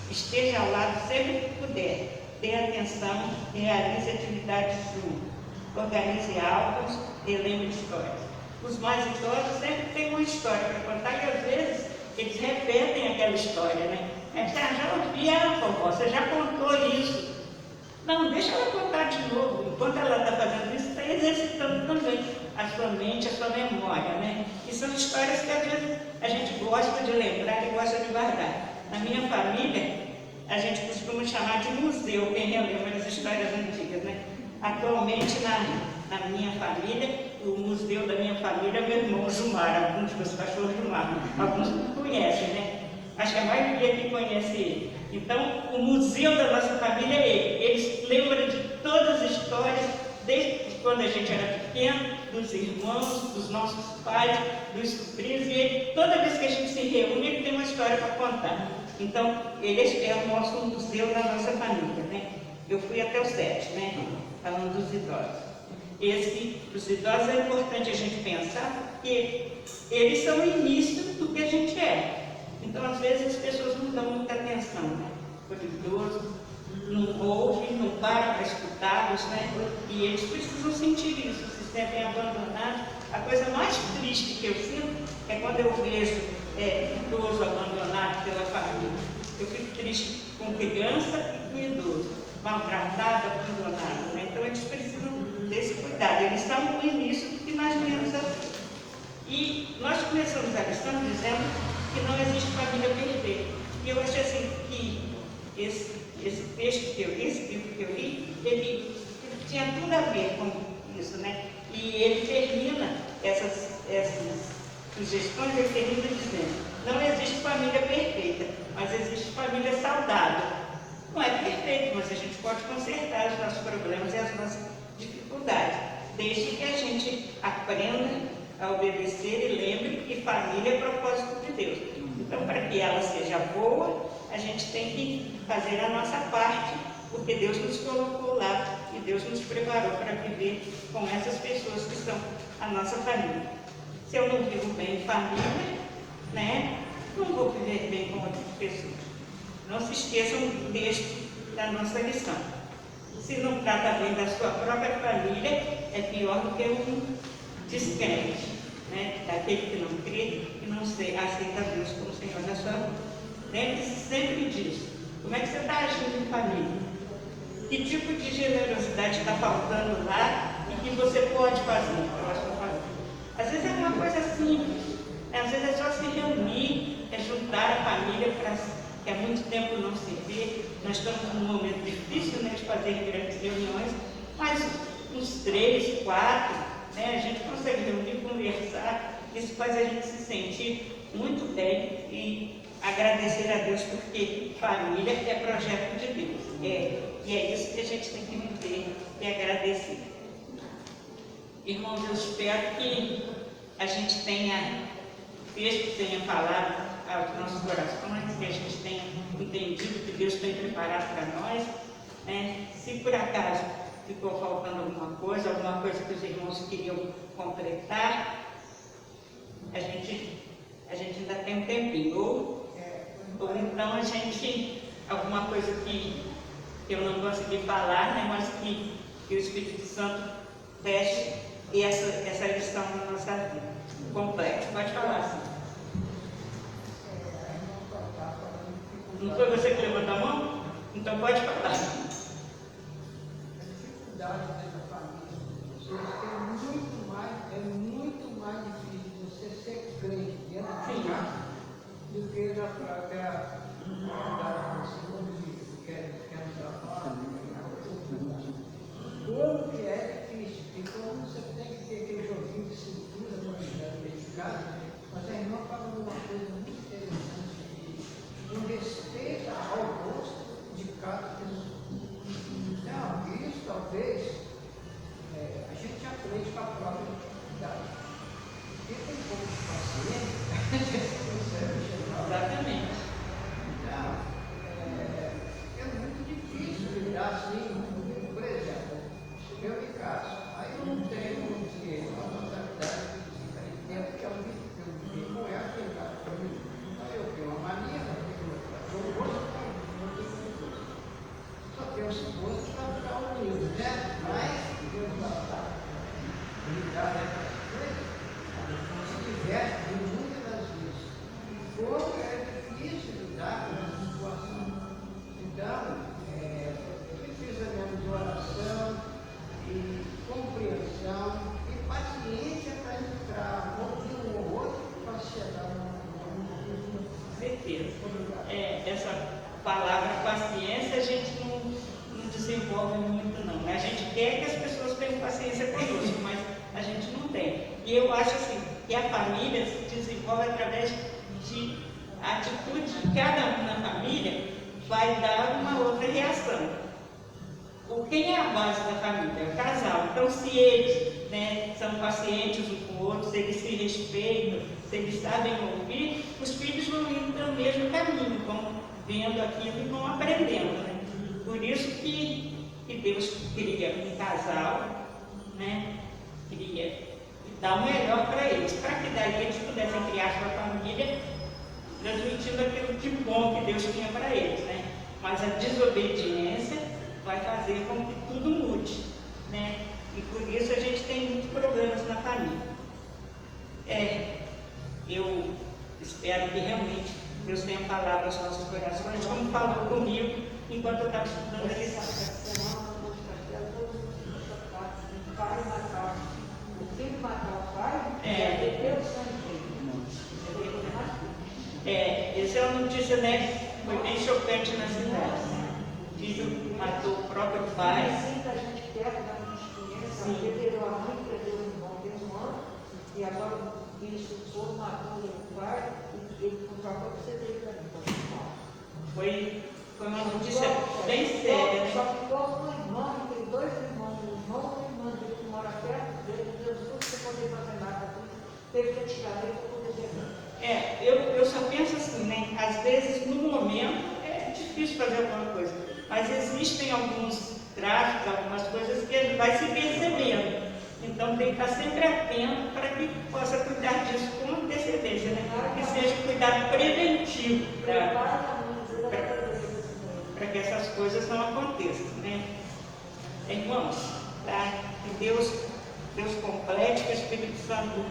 Esteja ao lado sempre que puder. Dê atenção e realize atividades juntos. Organize álbuns e lembre histórias. Os mais idosos sempre têm uma história para contar e às vezes eles repetem aquela história, né? Já ouvi ela, vovó, você já contou isso. Não, deixa ela contar de novo. Enquanto ela está fazendo isso, está exercitando também a sua mente, a sua memória, né? E são histórias que às vezes a gente gosta de lembrar e gosta de guardar. Na minha família, a gente costuma chamar de museu, quem relembra as histórias antigas, né? Atualmente, na minha família, o museu da minha família é meu irmão Gilmar, alguns dos cachorros Gilmar, alguns não conhecem, né? Acho que a maioria aqui conhece ele. Então, o museu da nossa família é ele. Eles lembram de todas as histórias, desde quando a gente era pequeno, dos irmãos, dos nossos pais, dos sobrinhos, e ele, toda vez que a gente se reúne, ele tem uma história para contar. Então, ele é o nosso museu da nossa família, né? Eu fui até o 7, né? Falando dos idosos. Dos idosos é importante a gente pensar que eles são o início do que a gente é. Então, às vezes, as pessoas não dão muita atenção, né? O idoso não ouve, não para escutá-los, né? E eles precisam sentir isso, se sentem abandonados. A coisa mais triste que eu sinto é quando eu vejo idoso abandonado pela família. Eu fico triste com criança e com idoso, maltratado, abandonado. Né? Então eles precisam desse cuidado. Eles são o início do que nós viemos a ser. E nós começamos a lição dizendo que não existe família perfeita. E eu achei assim que esse texto que eu li, esse livro que eu li, ele tinha tudo a ver com isso, né? E ele termina essas sugestões, ele termina dizendo: não existe família perfeita, mas existe família saudável. Não é perfeito, mas a gente pode consertar os nossos problemas e as nossas dificuldades, desde que a gente aprenda a obedecer e lembre que família é propósito de Deus. Então, para que ela seja boa, a gente tem que fazer a nossa parte, porque Deus nos colocou lá e Deus nos preparou para viver com essas pessoas que são a nossa família. Se eu não vivo bem em família, né, não vou viver bem com outras pessoas. Não se esqueçam do texto da nossa lição. Se não trata bem da sua própria família, é pior do que um descrente, né? Daquele que não crê e não aceita Deus como Senhor da sua vida. Lembre-se sempre disso. Como é que você está agindo em família? Que tipo de generosidade está faltando lá e que você pode fazer pela sua família? Às vezes é uma coisa simples, né? Às vezes é só se reunir, é juntar a família que há muito tempo não se vê. Nós estamos num momento difícil, né, de fazer grandes reuniões, mas uns 3, 4, né, a gente consegue reunir, conversar. Isso faz a gente se sentir muito bem e agradecer a Deus, porque família é projeto de Deus. E é isso que a gente tem que viver e agradecer. Irmãos, eu espero que a gente tenha, Deus tenha falado aos nossos corações, que a gente tenha entendido que Deus tem preparado para nós. Né? Se por acaso ficou faltando alguma coisa que os irmãos queriam completar, a gente ainda tem um tempinho. Ou então a gente, alguma coisa que eu não consegui falar, né, mas que o Espírito Santo feche essa lição na nossa vida. Complete. Pode falar, sim. Não foi você que levantou a mão? Então pode falar. A dificuldade da família é muito mais difícil você ser crente dentro de casa do que na própria comunidade que quer trabalhar. Como que é difícil? E como você tem que ter aquele joguinho de cintura para chegar dentro de casa, mas a irmã falou uma coisa muito interessante. No respeito ao gosto de cada pessoa. Então, isso talvez a gente aprende com a própria dificuldade. Porque tem pouco de paciência, a gente consegue chegar. Exatamente. Então, é muito difícil lidar assim, por exemplo, eu me caso, aí eu não tenho uma mentalidade que faz tempo que eu vivi com ela, eu tenho uma mania. Só tem o suposto para ficar unido, né? Mas Deus não está. Lidar com coisas. Se tivesse, de muitas das vezes. Como é difícil lidar com essa situação. Então, precisamos de oração e compreensão e paciência para entrar um ou outro para chegar Certeza. Essa palavra paciência a gente não desenvolve muito não. A gente quer que as pessoas tenham paciência conosco, mas a gente não tem. E eu acho assim, que a família se desenvolve através de atitude de cada um na família, vai dar uma outra reação. Quem é a base da família? É o casal. Então, se eles, né, são pacientes uns com os outros, se eles se respeitam, se eles sabem ouvir, os filhos vão indo pelo mesmo caminho, vão vendo aquilo e vão aprendendo. Né? Por isso que Deus cria um casal, né, cria e dá o melhor para eles, para que daí eles pudessem criar sua família, transmitindo aquilo de bom que Deus tinha para eles. Né? Mas a desobediência vai fazer com que tudo mude. Né? E por isso a gente tem muito problema. família. Eu espero que realmente Deus tenha falado aos nossos corações, como falou comigo enquanto eu estava estudando a lição. O pai matar o filho, matar o pai, Deus sangue. Essa é uma notícia, né? Foi bem chocante na cidade. O filho matou o próprio pai. Muita gente perto da minha experiência, porque perdeu a mãe, perdeu o irmão, perdeu o irmão, e agora o filho esposo matou o pai, e ele contou para você dele para mim. Foi uma notícia bem séria, né? Só ficou um irmão, tem dois irmãos, um irmão e uma irmã dele que mora perto dele, Jesus, sem poder fazer nada, teve que tirar ele para poder ver. Eu só penso assim, né? Às vezes, no momento, é difícil fazer alguma coisa, mas existem alguns traços, algumas coisas que a gente vai se percebendo. Então, tem que estar sempre atento para que possa cuidar disso com antecedência, né? Que seja cuidado preventivo para que essas coisas não aconteçam, né? Irmãos, tá? Que Deus complete, que o Espírito Santo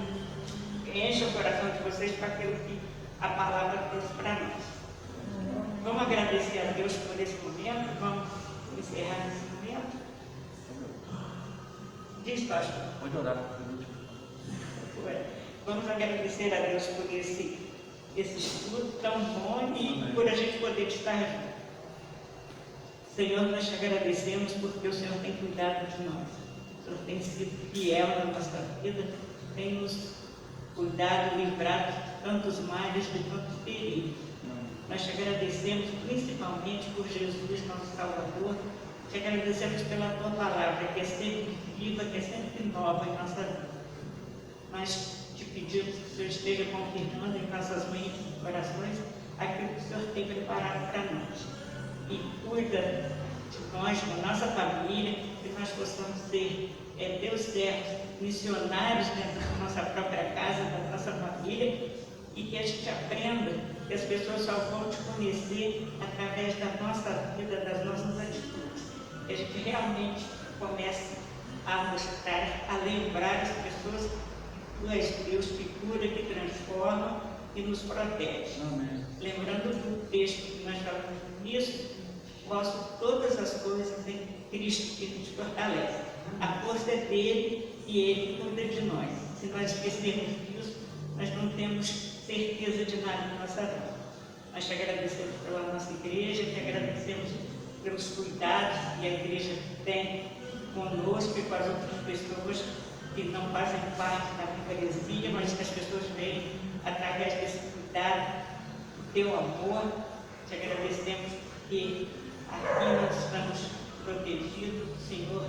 enche o coração de vocês para aquilo que a palavra trouxe para nós. Vamos agradecer a Deus por esse momento, vamos encerrar esse momento. Diz, pastor. Pode orar. Vamos agradecer a Deus por esse estudo tão bom e por a gente poder estar junto. Senhor, nós te agradecemos porque o Senhor tem cuidado de nós. O Senhor tem sido fiel na nossa vida, tem nos cuidado, livrado de tantos males, de tantos perigos. Nós te agradecemos principalmente por Jesus, nosso Salvador. Te agradecemos pela tua palavra, que é sempre viva, que é sempre nova em nossa vida. Nós te pedimos que o Senhor esteja confirmando em nossas mentes e corações aquilo que o Senhor tem preparado para nós. E cuida de nós, da nossa família, que nós possamos ser teus servos, missionários dentro da nossa própria casa, da nossa família, e que a gente aprenda que as pessoas só vão te conhecer através da nossa vida, das nossas atitudes. Que a gente realmente comece a mostrar, a lembrar as pessoas que tu és Deus que cura, que transforma e nos protege. Amém. Lembrando do texto que nós falamos nisso, posso todas as coisas em Cristo que nos fortalece. A força é dele e ele cuida de nós. Se nós esquecermos disso, nós não temos certeza de nada na nossa vida. Nós te agradecemos pela nossa igreja, te agradecemos pelos cuidados que a igreja tem conosco e com as outras pessoas que não fazem parte da membresia, mas que as pessoas veem através desse cuidado, do teu amor. Te agradecemos que aqui nós estamos protegidos, Senhor.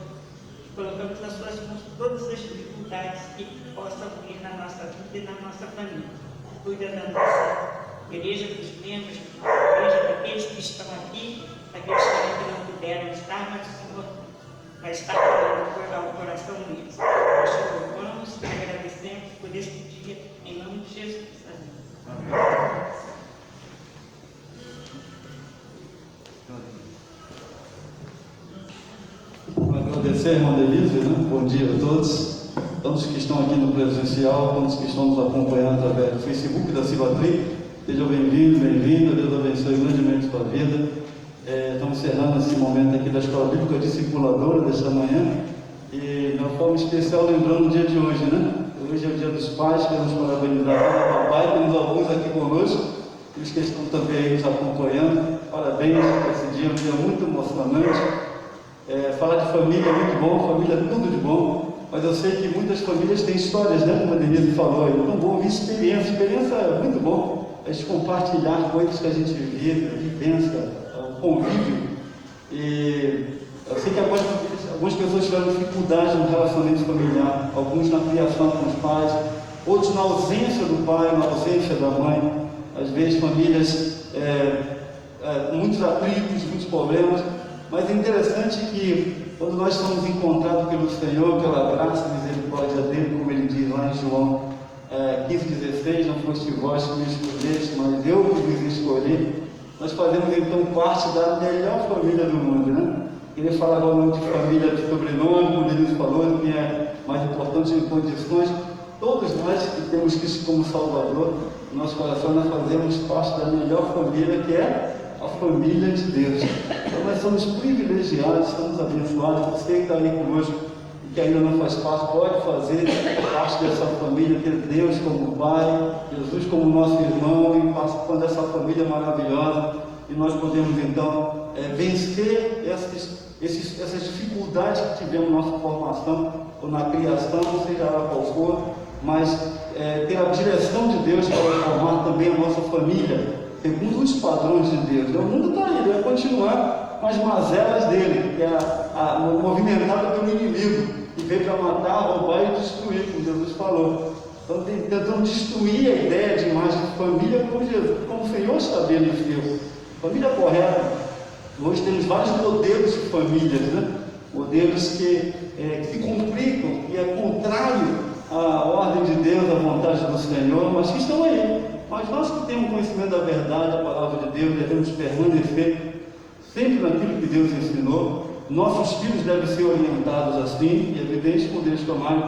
Colocamos nas suas mãos todas as dificuldades que possam vir na nossa vida e na nossa família. Cuida da nossa igreja, dos membros da igreja, daqueles que estão aqui, daqueles que não puderam estar, mas o Senhor vai estar cuidando do coração deles. Nós te louvamos e agradecemos por este dia, em nome de Jesus. Amém. Agradecer a irmã Denise, né? Bom dia a todos. Todos que estão aqui no presencial, todos que estão nos acompanhando através do Facebook da Cibatri, sejam bem-vindos, bem-vinda. Deus abençoe grandemente a sua vida. Estamos encerrando esse momento aqui da Escola Bíblica Discipuladora desta manhã e de uma forma especial lembrando o dia de hoje, né? Hoje é o dia dos pais, queremos parabenizar cada papai, temos alguns aqui conosco, e os que estão também aí nos acompanhando. Parabéns por esse dia, um dia muito emocionante. Falar de família é muito bom, família é tudo de bom, mas eu sei que muitas famílias têm histórias, né? Como a Denise falou aí, tão bom ouvir experiência é muito bom, a gente compartilhar coisas que a gente vive, vivência, convívio. E eu sei que algumas pessoas tiveram dificuldade no relacionamento familiar, alguns na criação com os pais, outros na ausência do pai, na ausência da mãe, às vezes famílias com muitos atritos, muitos problemas. Mas é interessante que quando nós somos encontrados pelo Senhor, pela graça e misericórdia dele, como ele diz lá em João 15,16, não foste vós que me escolheste, mas eu que vos escolhi, nós fazemos então parte da melhor família do mundo, né? Ele falava o nome de família de sobrenome, como ele nos falou, que é mais importante em condições, todos nós que temos Cristo como Salvador, no nosso coração nós fazemos parte da melhor família, que é a família de Deus. Então nós somos privilegiados, somos abençoados. Você que está ali conosco e que ainda não faz parte, pode fazer parte dessa família, ter Deus como Pai, Jesus como nosso irmão, e participando dessa família maravilhosa. E nós podemos então vencer essas dificuldades que tivemos na nossa formação ou na criação, seja ela qual for, mas ter a direção de Deus para formar também a nossa família segundo os padrões de Deus. O mundo está aí, ele vai continuar com as mazelas dele, que é movimentada pelo inimigo, que veio para matar, roubar e destruir, como Jesus falou. Então tentamos destruir a ideia de imagem de família como o Senhor estabeleceu. Família correta. Hoje temos vários modelos de famílias, né? Modelos que se complicam e é contrário à ordem de Deus, à vontade do Senhor, mas que estão aí. Mas nós que temos conhecimento da verdade, a palavra de Deus, devemos permanecer sempre naquilo que Deus ensinou. Nossos filhos devem ser orientados assim, e evidente, quando eles tomarem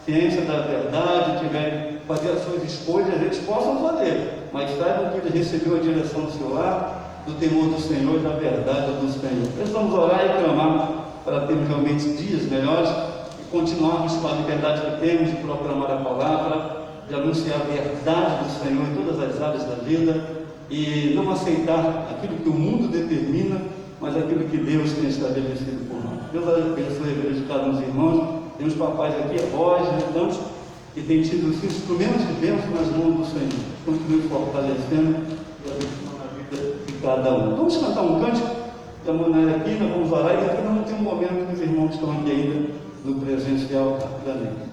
ciência da verdade, tiverem fazer as suas escolhas, eles possam fazer, mas saibam que eles receberam a direção do seu lar, do temor do Senhor e da verdade do Senhor. Precisamos orar e clamar para termos realmente dias melhores e continuarmos com a liberdade que temos de proclamar a palavra, de anunciar a verdade do Senhor em todas as áreas da vida e não aceitar aquilo que o mundo determina, mas aquilo que Deus tem estabelecido por nós. Deus abençoe a igreja de cada um dos irmãos. Temos papais aqui, avós, tantos que têm sido instrumentos de bênção nas mãos do Senhor. Continue fortalecendo e abençoando a vida de cada um. Vamos cantar um cântico da maneira aqui, nós vamos orar e depois nós vamos ter um momento que os irmãos estão aqui ainda no presencial rapidamente.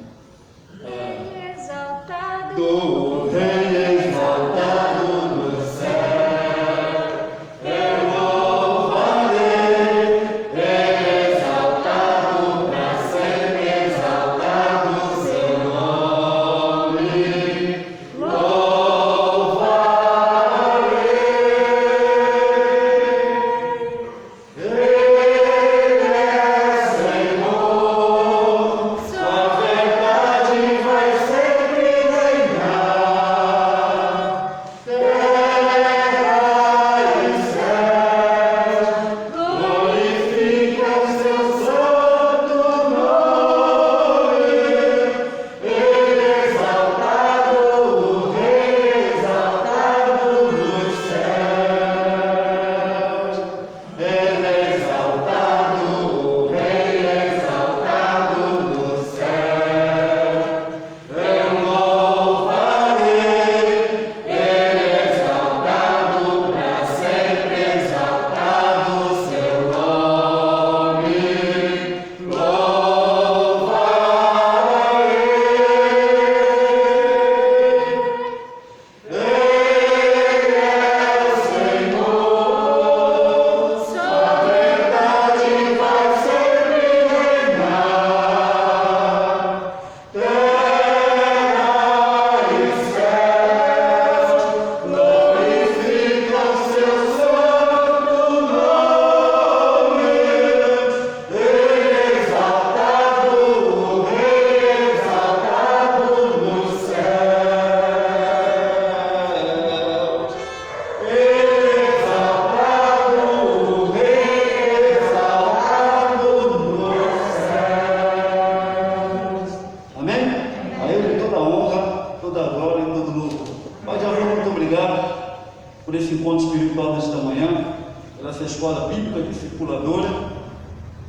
Do Rei exaltado do céu, eu louvarei, exaltado para sempre, exaltado seu nome, louvarei. Ele é Senhor, sua verdade vai sempre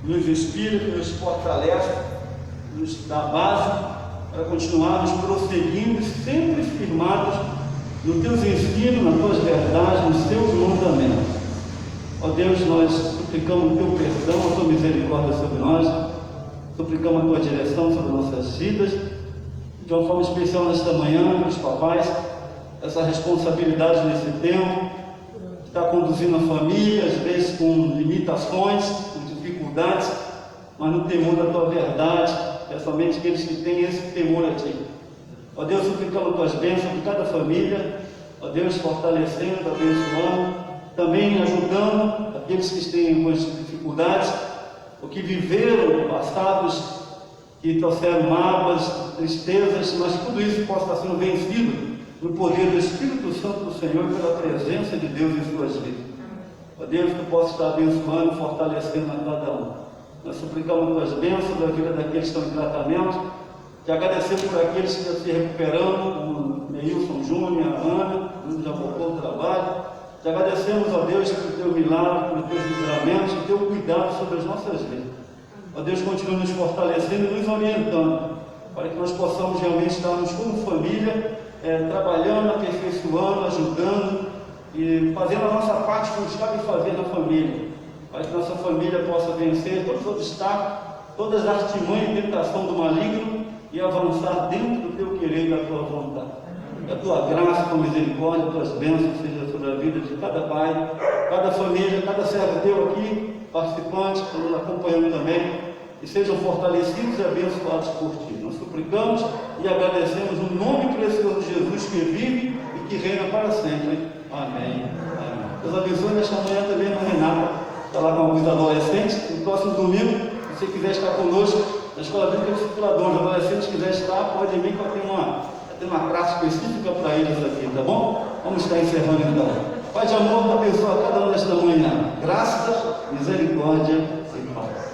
nos inspira, nos fortalece, nos dá base para continuarmos prosseguindo, sempre firmados nos teus ensinos, nas tuas verdades, nos teus mandamentos. Ó Deus, nós suplicamos o teu perdão, a tua misericórdia sobre nós, suplicamos a tua direção sobre nossas vidas, de uma forma especial nesta manhã, os papais, essa responsabilidade nesse tempo, que está conduzindo a família, às vezes com limitações, com dificuldades, mas no temor da tua verdade, é somente aqueles que têm esse temor a ti. Ó Deus, suplicamos tuas bênçãos de cada família, ó Deus, fortalecendo, abençoando, também ajudando aqueles que têm algumas dificuldades, ou que viveram passados que trouxeram mágoas, tristezas, mas tudo isso possa estar sendo vencido no poder do Espírito Santo do Senhor e pela presença de Deus em suas vidas. Ó Deus, que possa estar abençoando e fortalecendo a cada um. Nós suplicamos as bênçãos da vida daqueles que estão em tratamento, te agradecer por aqueles que estão se recuperando, como Neilson Júnior, a Ana, que já voltou ao trabalho. Te agradecemos, ó Deus, pelo teu milagre, pelos teus livramentos, pelo teu cuidado sobre as nossas vidas. Ó Deus, continua nos fortalecendo e nos orientando, para que nós possamos realmente estarmos como família, trabalhando, aperfeiçoando, ajudando e fazendo a nossa parte que nos cabe fazer na família, para que nossa família possa vencer todos os obstáculos, todas as artimanhas e tentação do maligno e avançar dentro do teu querer e da tua vontade. Que a tua graça, tua misericórdia, as tuas bênçãos sejam sobre a vida de cada pai, cada família, cada servo teu aqui, participantes, que estão nos acompanhando também, e sejam fortalecidos e abençoados por ti. Nós suplicamos e agradecemos o nome precioso de Jesus que vive e que reina para sempre. Amém. Amém. Deus abençoe nesta manhã também a Renata, está lá com alguns adolescentes. No próximo domingo, se você quiser estar conosco, na Escola Bíblica Discipuladora, os adolescentes quiserem estar, pode vir, que eu tenho uma classe específica para eles aqui, tá bom? Vamos estar encerrando então. Pai de amor, abençoa cada um nesta manhã. Graças, misericórdia e paz.